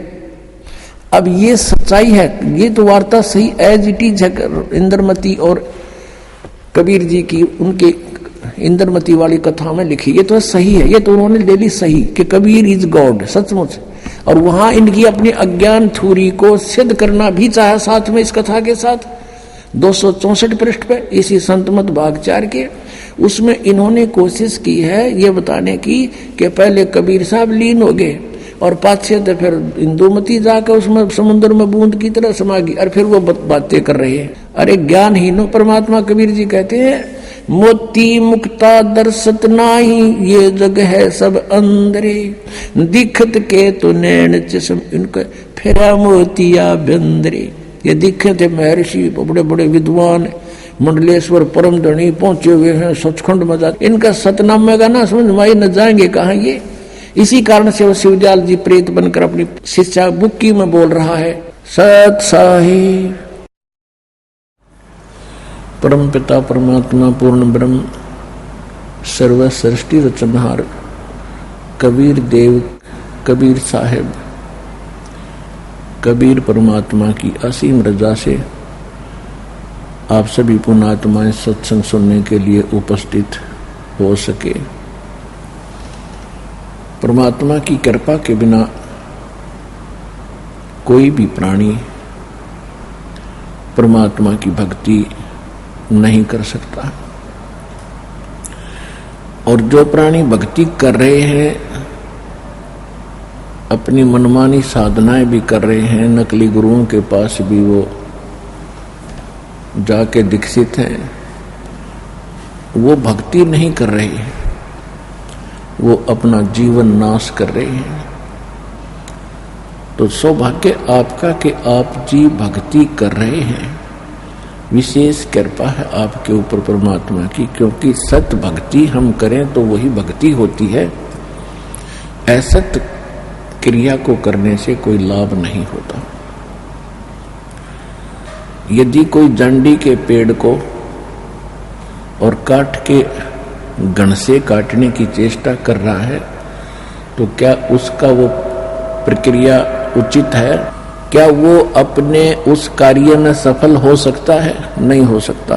अब ये सच्चाई है, ये तो वार्ता सही एज इट इज है। इंद्रमती और कबीर जी की उनके इंद्रमती वाली कथा में लिखी, ये तो सही है, ये तो उन्होंने ले ली सही कि कबीर इज गॉड, सचमुच। और वहां इनकी अपनी अज्ञान थ्योरी को सिद्ध करना भी चाहा साथ में इस कथा के साथ 264 पृष्ठ पे इसी संतमत भाग 4 के, उसमें इन्होंने कोशिश की है ये बताने की कि पहले कबीर साहब लीन हो गए और पाछे तो फिर इंदुमती जाकर उसमें समुद्र में बूंद की तरह समा गई और फिर वो बातें कर रहे हैं। अरे ज्ञानहीनो परमात्मा कबीर जी कहते हैं मोती मुक्ता दर्शत नाही, ये जग है सब अंदरे, दिखत के तो नैन चश्म इनके फेरा मोतिया बंदरे। ये दिखे थे महर्षि, बड़े बड़े विद्वान, मंडलेश्वर परम धनी पहुंचे हुए हैं सचखंड में जा, इनका सतनामे का ना समझ माई न जाएंगे कहा ये। इसी कारण से वो शिवदयाल जी प्रेत बनकर अपनी शिष्या बुक्की में बोल रहा है सत साहिब। परम पिता परमात्मा पूर्ण ब्रह्म सर्व सृष्टि रचनहार कबीर देव कबीर साहेब कबीर परमात्मा की असीम रजा से आप सभी पुण्यात्माएं सत्संग सुनने के लिए उपस्थित हो सके। परमात्मा की कृपा के बिना कोई भी प्राणी परमात्मा की भक्ति नहीं कर सकता। और जो प्राणी भक्ति कर रहे हैं, अपनी मनमानी साधनाएं भी कर रहे हैं, नकली गुरुओं के पास भी वो जाके दीक्षित हैं, वो भक्ति नहीं कर रहे हैं, वो अपना जीवन नाश कर रहे हैं। तो सौभाग्य आपका कि आप जी भक्ति कर रहे हैं, विशेष कृपा है आपके ऊपर परमात्मा की, क्योंकि सत भक्ति हम करें तो वही भक्ति होती है। असत क्रिया को करने से कोई लाभ नहीं होता। यदि कोई जंडी के पेड़ को और काट के गण से काटने की चेष्टा कर रहा है तो क्या उसका वो प्रक्रिया उचित है? क्या वो अपने उस कार्य में सफल हो सकता है? नहीं हो सकता।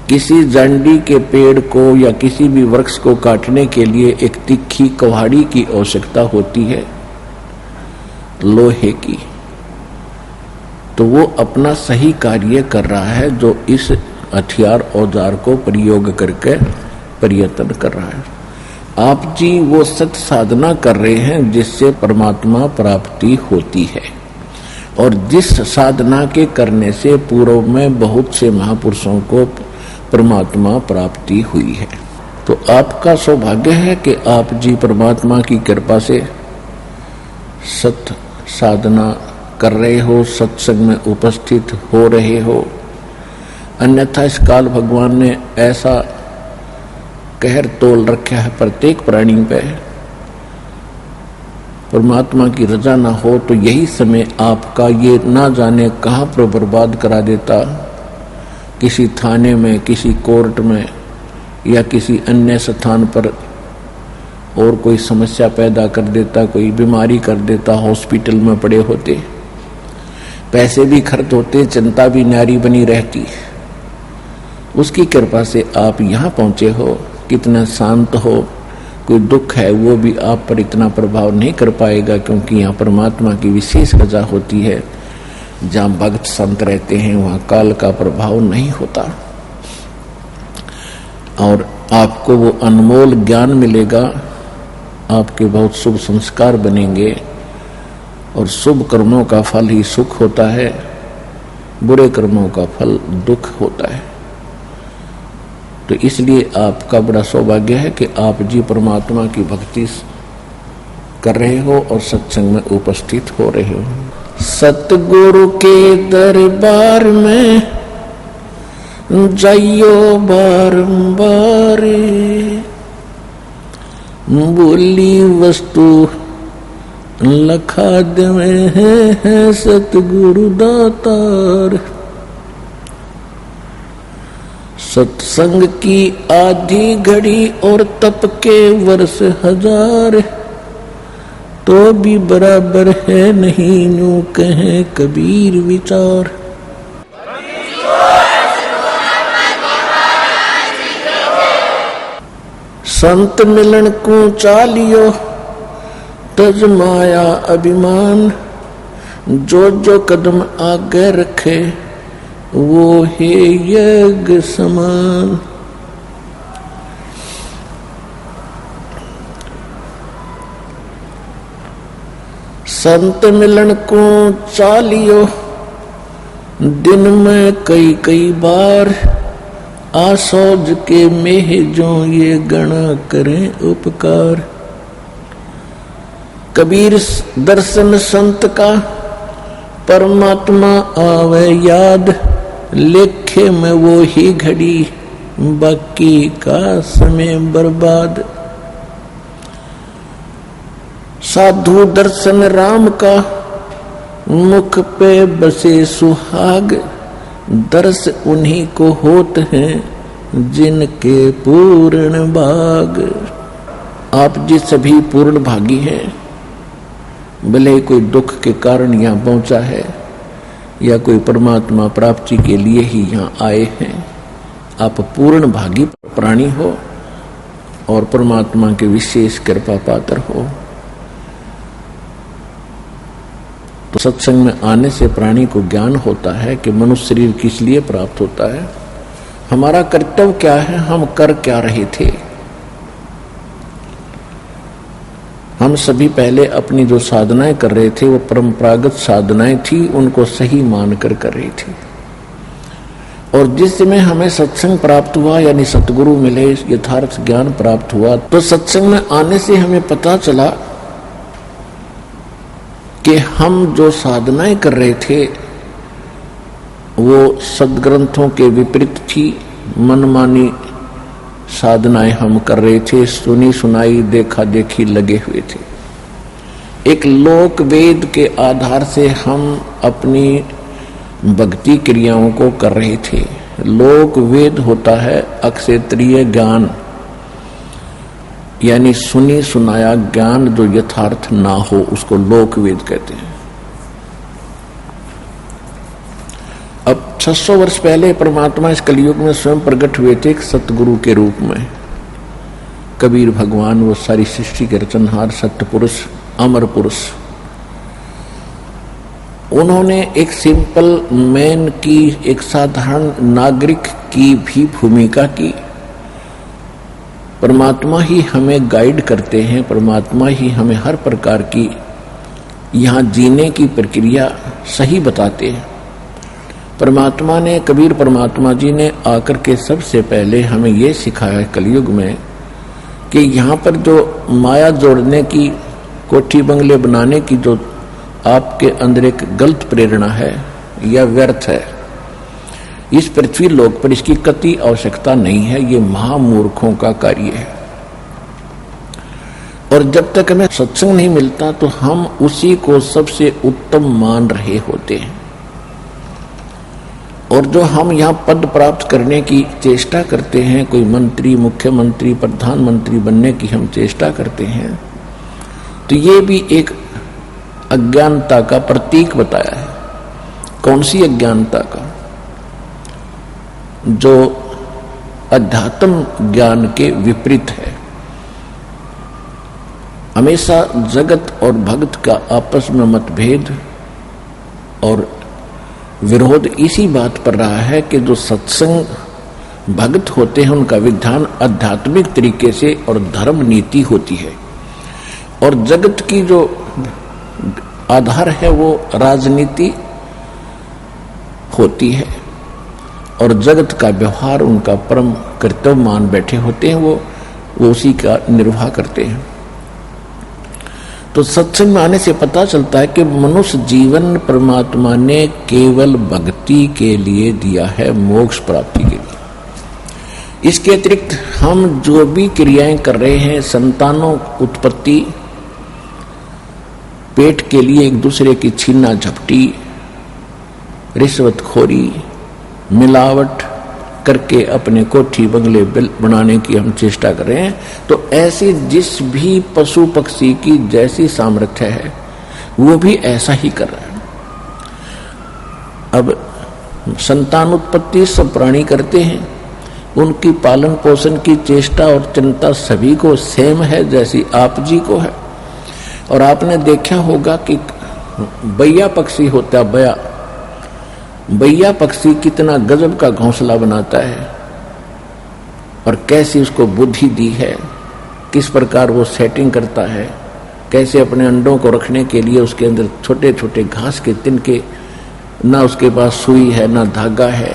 किसी जंडी के पेड़ को या किसी भी वृक्ष को काटने के लिए एक तिखी कुल्हाड़ी की आवश्यकता होती है, लोहे की। तो वो अपना सही कार्य कर रहा है जो इस हथियार औजार को प्रयोग करके प्रयत्न कर रहा है। आप जी वो सत साधना कर रहे हैं जिससे परमात्मा प्राप्ति होती है, और जिस साधना के करने से पूर्व में बहुत से महापुरुषों को परमात्मा प्राप्ति हुई है। तो आपका सौभाग्य है कि आप जी परमात्मा की कृपा से सत साधना कर रहे हो, सत्संग में उपस्थित हो रहे हो। अन्यथा इस काल भगवान ने ऐसा कहर तोल रखा है प्रत्येक प्राणी पे, परमात्मा की रजा ना हो तो यही समय आपका ये ना जाने कहां पर बर्बाद करा देता, किसी थाने में, किसी कोर्ट में या किसी अन्य स्थान पर और कोई समस्या पैदा कर देता, कोई बीमारी कर देता, हॉस्पिटल में पड़े होते, पैसे भी खर्च होते, चिंता भी नारी बनी रहती। उसकी कृपा से आप यहाँ पहुंचे हो, कितना शांत हो, कोई दुख है वो भी आप पर इतना प्रभाव नहीं कर पाएगा, क्योंकि यहाँ परमात्मा की विशेष रजा होती है। जहाँ भक्त संत रहते हैं वहाँ काल का प्रभाव नहीं होता, और आपको वो अनमोल ज्ञान मिलेगा, आपके बहुत शुभ संस्कार बनेंगे, और शुभ कर्मों का फल ही सुख होता है, बुरे कर्मों का फल दुख होता है। तो इसलिए आपका बड़ा सौभाग्य है कि आप जी परमात्मा की भक्ति कर रहे हो और सत्संग में उपस्थित हो रहे हो। सतगुरु के दरबार में जाइयो बारंबार, बोली वस्तु लखा देवे हैं सतगुरु दातार। सत्संग की आधी घड़ी और तप के वर्ष हजार, तो भी बराबर है नहीं यूं कहें कबीर विचार। संत मिलन को चालियो तज माया अभिमान, जो जो कदम आगे रखे वो है यज्ञ समान। संत मिलन को चालियो दिन में कई कई बार, आसौज के मेह जो ये गणा करें उपकार। कबीर दर्शन संत का परमात्मा आवे याद, लेखे में वो ही घड़ी बाकी का समय बर्बाद। साधु दर्शन राम का मुख पे बसे सुहाग, दर्श उन्हीं को होते हैं जिनके पूर्ण भाग। आप जी सभी पूर्ण भागी हैं, भले कोई दुख के कारण यहाँ पहुंचा है या कोई परमात्मा प्राप्ति के लिए ही यहाँ आए हैं। आप पूर्ण भागी प्राणी हो और परमात्मा के विशेष कृपा पात्र हो। तो सत्संग में आने से प्राणी को ज्ञान होता है कि मनुष्य शरीर किस लिए प्राप्त होता है, हमारा कर्तव्य क्या है, हम कर क्या रहे थे। हम सभी पहले अपनी जो साधनाएं कर रहे थे वो परंपरागत साधनाएं थी, उनको सही मानकर कर रहे थे। और जिस समय हमें सत्संग प्राप्त हुआ यानी सतगुरु मिले, यथार्थ ज्ञान प्राप्त हुआ, तो सत्संग में आने से हमें पता चला कि हम जो साधनाएं कर रहे थे वो सदग्रंथों के विपरीत थी। मनमानी साधनाएं हम कर रहे थे, सुनी सुनाई देखा देखी लगे हुए थे। एक लोक वेद के आधार से हम अपनी भक्ति क्रियाओं को कर रहे थे। लोक वेद होता है अक्षेत्रीय ज्ञान, यानी सुनी सुनाया ज्ञान जो यथार्थ ना हो उसको लोक वेद कहते हैं। अब 600 वर्ष पहले परमात्मा इस कलयुग में स्वयं प्रकट हुए थे एक सतगुरु के रूप में। कबीर भगवान वो सारी सृष्टि के रचनहार सत्य पुरुष, अमर पुरुष, उन्होंने एक सिंपल मैन की, एक साधारण नागरिक की भी भूमिका की। परमात्मा ही हमें गाइड करते हैं, परमात्मा ही हमें हर प्रकार की यहाँ जीने की प्रक्रिया सही बताते हैं। परमात्मा ने, कबीर परमात्मा जी ने आकर के सबसे पहले हमें ये सिखाया कलयुग में कि यहाँ पर जो माया जोड़ने की, कोठी बंगले बनाने की जो आपके अंदर एक गलत प्रेरणा है या व्यर्थ है, इस पृथ्वी लोक पर इसकी कतई आवश्यकता नहीं है। ये महामूर्खों का कार्य है। और जब तक हमें सत्संग नहीं मिलता तो हम उसी को सबसे उत्तम मान रहे होते हैं। और जो हम यहाँ पद प्राप्त करने की चेष्टा करते हैं, कोई मंत्री, मुख्यमंत्री, प्रधानमंत्री बनने की हम चेष्टा करते हैं, तो ये भी एक अज्ञानता का प्रतीक बताया है। कौन सी अज्ञानता का? जो अध्यात्म ज्ञान के विपरीत है। हमेशा जगत और भक्त का आपस में मतभेद और विरोध इसी बात पर रहा है कि जो सत्संग भक्त होते हैं उनका विधान आध्यात्मिक तरीके से और धर्म नीति होती है, और जगत की जो आधार है वो राजनीति होती है, और जगत का व्यवहार उनका परम कर्तव्य मान बैठे होते हैं, वो उसी का निर्वाह करते हैं। तो सत्संग में आने से पता चलता है कि मनुष्य जीवन परमात्मा ने केवल भक्ति के लिए दिया है, मोक्ष प्राप्ति के लिए। इसके अतिरिक्त हम जो भी क्रियाएं कर रहे हैं, संतानों उत्पत्ति, पेट के लिए एक दूसरे की छीना झपटी, रिश्वतखोरी, मिलावट करके अपने कोठी बंगले बनाने की हम चेष्टा कर रहे हैं। तो ऐसी जिस भी पशु पक्षी की जैसी सामर्थ्य है वो भी ऐसा ही कर रहा है। अब संतान उत्पत्ति सब प्राणी करते हैं, उनकी पालन पोषण की चेष्टा और चिंता सभी को सेम है जैसी आप जी को है। और आपने देखा होगा कि बैया पक्षी होता है, बैया पक्षी कितना गजब का घोंसला बनाता है और कैसी उसको बुद्धि दी है, किस प्रकार वो सेटिंग करता है, कैसे अपने अंडों को रखने के लिए उसके अंदर छोटे छोटे घास के तिनके, ना उसके पास सुई है, ना धागा है,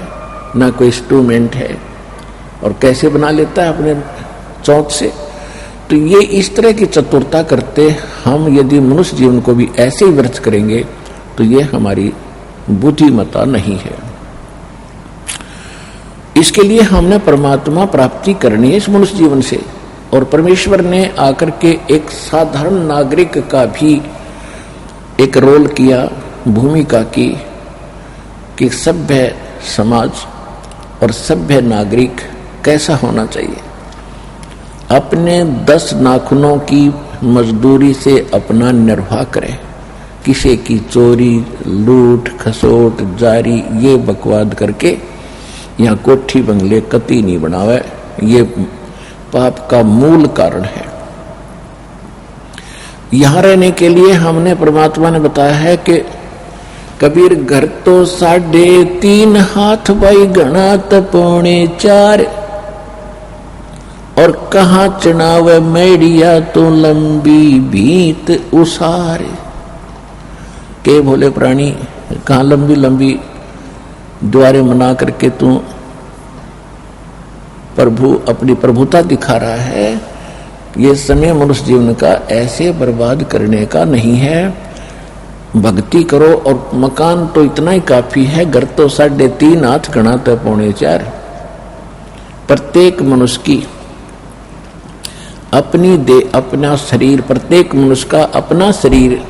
ना कोई इंस्ट्रूमेंट है, और कैसे बना लेता है अपने चौथ से। तो ये इस तरह की चतुरता करते हम यदि मनुष्य जीवन को भी ऐसे ही व्यर्थ करेंगे तो ये हमारी बुद्धिमत्ता नहीं है। इसके लिए हमने परमात्मा प्राप्ति करनी है इस मनुष्य जीवन से। और परमेश्वर ने आकर के एक साधारण नागरिक का भी एक रोल किया, भूमिका की, कि सभ्य समाज और सभ्य नागरिक कैसा होना चाहिए। अपने 10 नाखूनों की मजदूरी से अपना निर्वाह करे, किसी की चोरी, लूट, खसोट, जारी ये बकवाद करके यहाँ कोठी बंगले कति नहीं बनावे। ये पाप का मूल कारण है। यहाँ रहने के लिए हमने परमात्मा ने बताया है कि कबीर घर तो 3.5 हाथ भाई घना पौने 4, और कहाँ चढ़ावे मेड़िया तो लंबी भीत उसारे। के भोले प्राणी, कहाँ लंबी लंबी द्वारे मना करके तू प्रभु अपनी प्रभुता दिखा रहा है। ये समय मनुष्य जीवन का ऐसे बर्बाद करने का नहीं है। भक्ति करो, और मकान तो इतना ही काफी है। घर तो 3.5 हाथ घना तो पौने 4। प्रत्येक मनुष्य की अपनी देह, अपना शरीर, प्रत्येक मनुष्य का अपना शरीर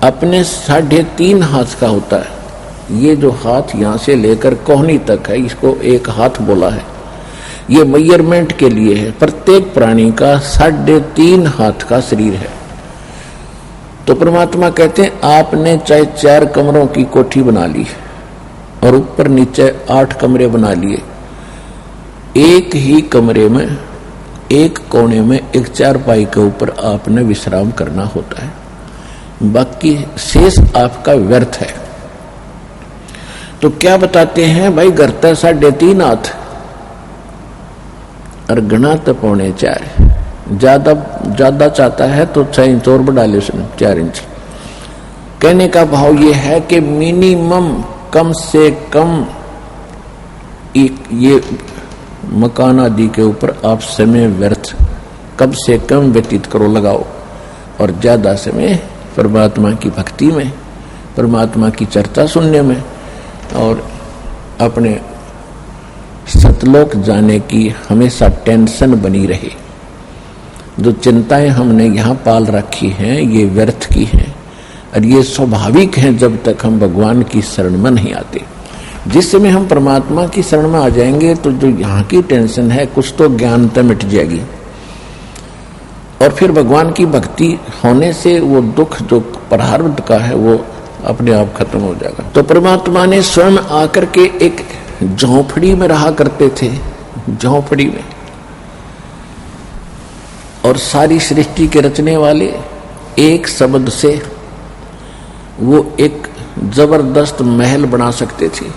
अपने 3.5 हाथ का होता है। ये जो हाथ यहाँ से लेकर कोहनी तक है, इसको एक हाथ बोला है। ये मेजरमेंट के लिए है। प्रत्येक प्राणी का 3.5 हाथ का शरीर है। तो परमात्मा कहते हैं आपने चाहे 4 कमरों की कोठी बना ली और ऊपर नीचे 8 कमरे बना लिए, एक ही कमरे में एक कोने में एक चारपाई के ऊपर आपने विश्राम करना होता है, बाकी शेष आपका व्यर्थ है। तो क्या बताते हैं भाई, घर तो 3.5 हाथ और घना तो पौने 4। ज्यादा चाहता है तो 6 इंच और बढ़ा ले उसने 4 इंच। कहने का भाव ये है कि मिनिमम कम से कम ये मकान आदि के ऊपर आप समय व्यर्थ कम से कम व्यतीत करो, लगाओ, और ज्यादा समय परमात्मा की भक्ति में, परमात्मा की चर्चा सुनने में और अपने सतलोक जाने की हमेशा टेंशन बनी रहे। जो चिंताएं हमने यहाँ पाल रखी हैं ये व्यर्थ की हैं और ये स्वाभाविक हैं जब तक हम भगवान की शरण में नहीं आते। जिस समय हम परमात्मा की शरण में आ जाएंगे तो जो यहाँ की टेंशन है कुछ तो ज्ञानता मिट जाएगी और फिर भगवान की भक्ति होने से वो दुख जो प्रारब्ध का है वो अपने आप खत्म हो जाएगा। तो परमात्मा ने स्वयं आकर के एक झोंपड़ी में रहा करते थे, झोंपड़ी में, और सारी सृष्टि के रचने वाले एक शब्द से वो एक जबरदस्त महल बना सकते थे।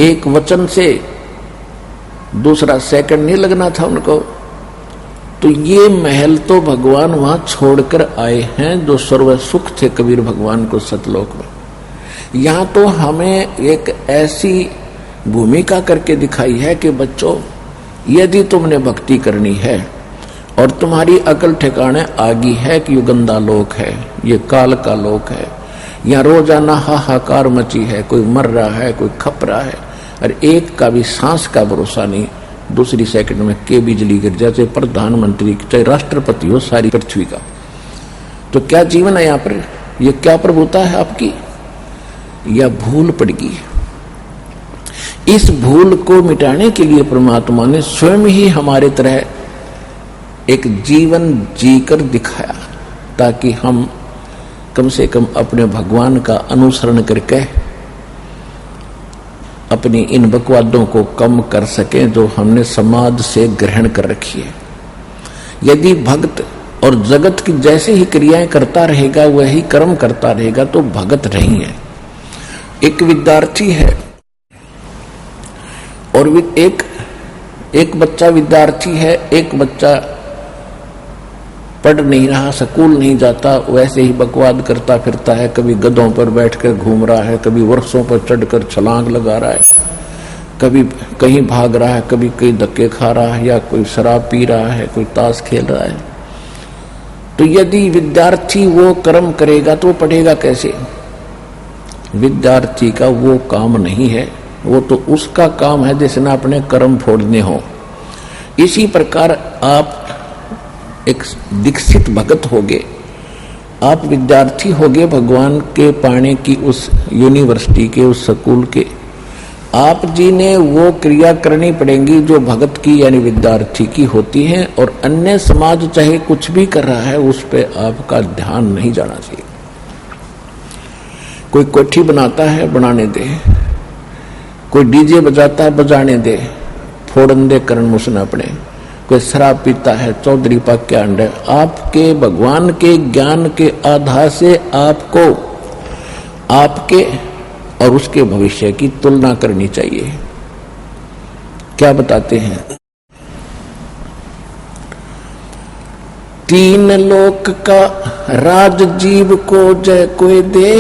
एक वचन से दूसरा सेकंड नहीं लगना था उनको। तो ये महल तो भगवान वहां छोड़कर आए हैं जो सर्व सुख थे कबीर भगवान को सतलोक में। यहाँ तो हमें एक ऐसी भूमिका करके दिखाई है कि बच्चों, यदि तुमने भक्ति करनी है और तुम्हारी अकल ठिकाने आ गई है कि ये गंदा लोक है, ये काल का लोक है, यहाँ रोजाना हाहाकार मची है, कोई मर रहा है, कोई खप रहा है और एक का भी सांस का भरोसा नहीं, दूसरी सेकंड में के बिजली गिर जाए, चाहे प्रधानमंत्री चाहे राष्ट्रपति हो सारी पृथ्वी का। तो क्या जीवन है यहाँ पर? ये क्या प्रभुता है आपकी, या भूल पड़गी। इस भूल को मिटाने के लिए परमात्मा ने स्वयं ही हमारे तरह एक जीवन जीकर दिखाया, ताकि हम कम से कम अपने भगवान का अनुसरण करके अपनी इन बकवादों को कम कर सकें जो हमने समाज से ग्रहण कर रखी है। यदि भक्त और जगत की जैसे ही क्रियाएं करता रहेगा, वही कर्म करता रहेगा, तो भगत नहीं है। एक विद्यार्थी है और एक बच्चा विद्यार्थी है, एक बच्चा पढ़ नहीं रहा, स्कूल नहीं जाता, वैसे ही बकवाद करता फिरता है। कभी गधों पर बैठकर घूम रहा है, कभी वृक्षों पर चढ़कर छलांग लगा रहा है, कभी कहीं भाग रहा है, कभी कहीं धक्के खा रहा है, या कोई शराब पी रहा है, कोई ताश खेल रहा है। तो यदि विद्यार्थी वो कर्म करेगा तो पढ़ेगा कैसे? विद्यार्थी का वो काम नहीं है, वो तो उसका काम है जिसने अपने कर्म फोड़ने हो। इसी प्रकार आप एक दीक्षित भगत होगे, आप विद्यार्थी होगे भगवान के पाने की उस यूनिवर्सिटी के, उस स्कूल के। आप जी ने वो क्रिया करनी पड़ेगी जो भगत की यानी विद्यार्थी की होती है, और अन्य समाज चाहे कुछ भी कर रहा है उस पे आपका ध्यान नहीं जाना चाहिए। कोई कोठी बनाता है, बनाने दे। कोई डीजे बजाता है, बजाने दे, फोड़न दे करण मुसन अपने। कोई शराब पीता है, चौधरी पाक के अंडे। आपके भगवान के ज्ञान के आधार से आपको आपके और उसके भविष्य की तुलना करनी चाहिए। क्या बताते हैं? 3 लोक का राज जीव को जय कोई दे,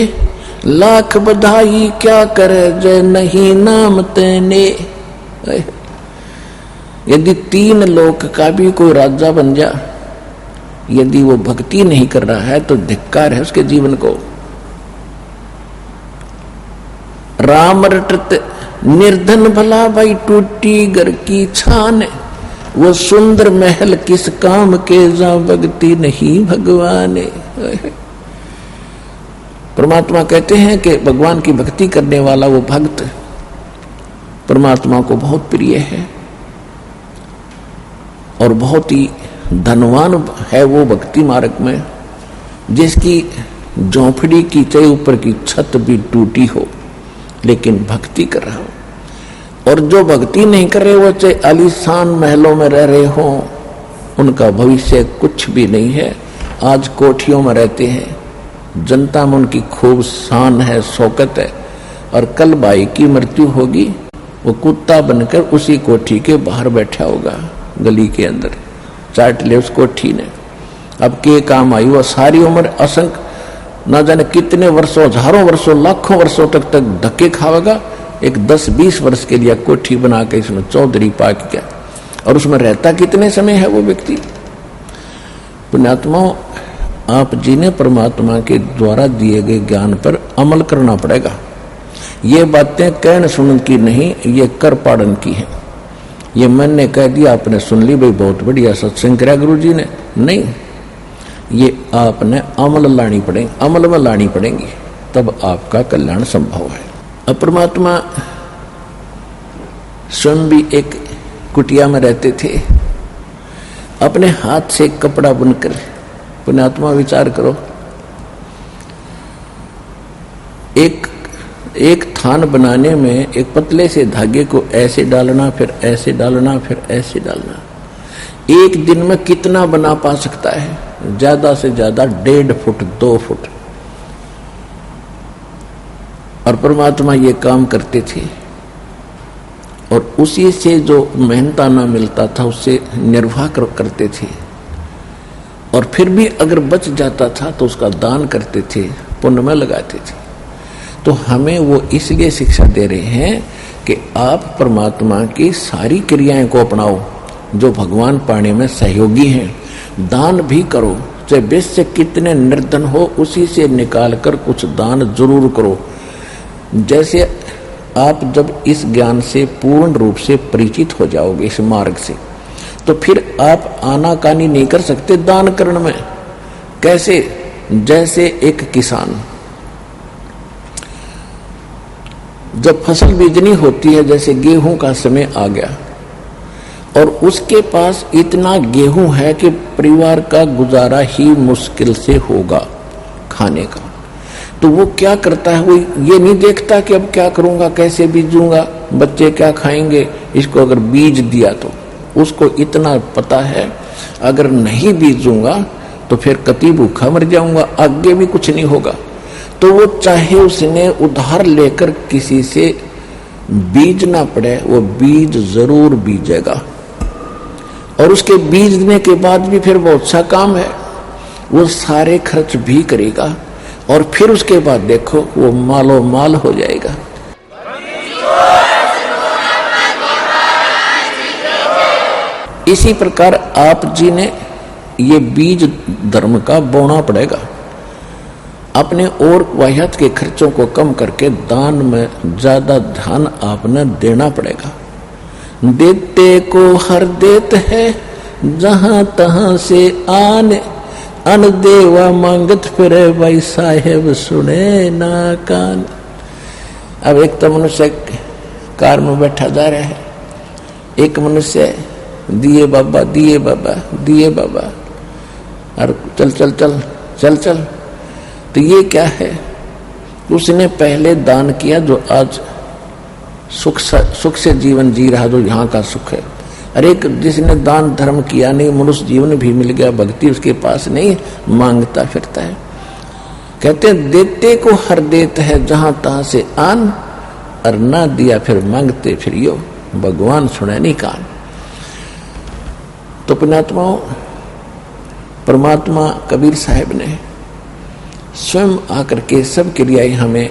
लाख बधाई क्या करे जय नहीं नाम तेने। यदि 3 लोक का भी कोई राजा बन जा, यदि वो भक्ति नहीं कर रहा है तो धिक्कार है उसके जीवन को। राम रटत निर्धन भला भाई, टूटी घर की छान। वो सुंदर महल किस काम के, जा भक्ति नहीं भगवान। परमात्मा कहते हैं कि भगवान की भक्ति करने वाला वो भक्त परमात्मा को बहुत प्रिय है और बहुत ही धनवान है वो भक्ति मार्ग में, जिसकी झोंपड़ी की चाहे ऊपर की छत भी टूटी हो लेकिन भक्ति कर रहा हो। और जो भक्ति नहीं कर रहे वो चाहे आलीशान महलों में रह रहे हो, उनका भविष्य कुछ भी नहीं है। आज कोठियों में रहते हैं, जनता में उनकी खूब शान है, शौकत है, और कल भाई की मृत्यु होगी, वो कुत्ता बनकर उसी कोठी के बाहर बैठा होगा, गली के अंदर चाट ले उस कोठी ने। अब के काम आई? वो सारी उम्र असंख्य न जाने कितने वर्षों, हजारों वर्षों, लाखों वर्षों तक धक्के खावेगा। एक 10-20 वर्ष के लिए कोठी बना के इसमें चौधरी पा किया, और उसमें रहता कितने समय है वो व्यक्ति? पुण्यात्माओं, आप जी ने परमात्मा के द्वारा दिए गए ज्ञान पर अमल करना पड़ेगा। ये बातें कहन सुनन की नहीं, ये कर पाड़न की है। ये मैंने कह दिया, आपने सुन ली, भाई बहुत बढ़िया सत्संग करा गुरु जी ने, नहीं, ये आपने अमल लानी पड़ेगी, अमल में लानी पड़ेगी, तब आपका कल्याण संभव है। अब परमात्मा स्वयं भी एक कुटिया में रहते थे, अपने हाथ से कपड़ा बुनकर। पुण्यात्मा विचार करो, एक थान बनाने में एक पतले से धागे को ऐसे डालना, फिर ऐसे डालना, फिर ऐसे डालना। एक दिन में कितना बना पा सकता है? ज्यादा से ज्यादा 1.5 फुट 2 फुट। और परमात्मा ये काम करते थे, और उसी से जो मेहनताना मिलता था उससे निर्वाह करते थे। और फिर भी अगर बच जाता था तो उसका दान करते थे, पुण्य में लगाते थे। तो हमें वो इसलिए शिक्षा दे रहे हैं कि आप परमात्मा की सारी क्रियाएं को अपनाओ जो भगवान पाने में सहयोगी हैं। दान भी करो, चाहे वैश्य कितने निर्धन हो, उसी से निकाल कर कुछ दान जरूर करो। जैसे आप जब इस ज्ञान से पूर्ण रूप से परिचित हो जाओगे, इस मार्ग से, तो फिर आप आनाकानी नहीं कर सकते दान करण में। कैसे? जैसे एक किसान जब फसल बीजनी होती है, जैसे गेहूं का समय आ गया और उसके पास इतना गेहूं है कि परिवार का गुजारा ही मुश्किल से होगा खाने का, तो वो क्या करता है, वो ये नहीं देखता कि अब क्या करूंगा, कैसे बीजूंगा, बच्चे क्या खाएंगे, इसको अगर बीज दिया तो उसको इतना पता है अगर नहीं बीजूंगा तो फिर कति भूखा मर जाऊंगा, आगे भी कुछ नहीं होगा। तो वो चाहे उसने उधार लेकर किसी से बीजना पड़े, वो बीज जरूर बीजेगा और उसके बीजने के बाद भी फिर बहुत सा काम है, वो सारे खर्च भी करेगा और फिर उसके बाद देखो वो मालो माल हो जाएगा। इसी प्रकार आप जी ने ये बीज धर्म का बोना पड़ेगा। अपने और वाहियात के खर्चों को कम करके दान में ज्यादा ध्यान आपने देना पड़ेगा। देते को हर देत है जहां तहां से आने, अन देवा मांगत फिरे भाई साहेब सुने ना कान। अब एक तो मनुष्य कार में बैठा जा रहा है, एक मनुष्य दिए बाबा दिए बाबा दिए बाबा, और चल चल चल चल चल। तो ये क्या है, उसने पहले दान किया जो आज सुख से जीवन जी रहा, जो यहाँ का सुख है। अरे जिसने दान धर्म किया नहीं, मनुष्य जीवन भी मिल गया, भक्ति उसके पास नहीं, मांगता फिरता है। कहते हैं देते को हर देत है जहां तहां से आन, और ना दिया फिर मांगते फिर यो, भगवान सुने नहीं कान। तो पुण्यात्माओं, परमात्मा कबीर साहब ने स्वयं आकर के सबके लिए हमें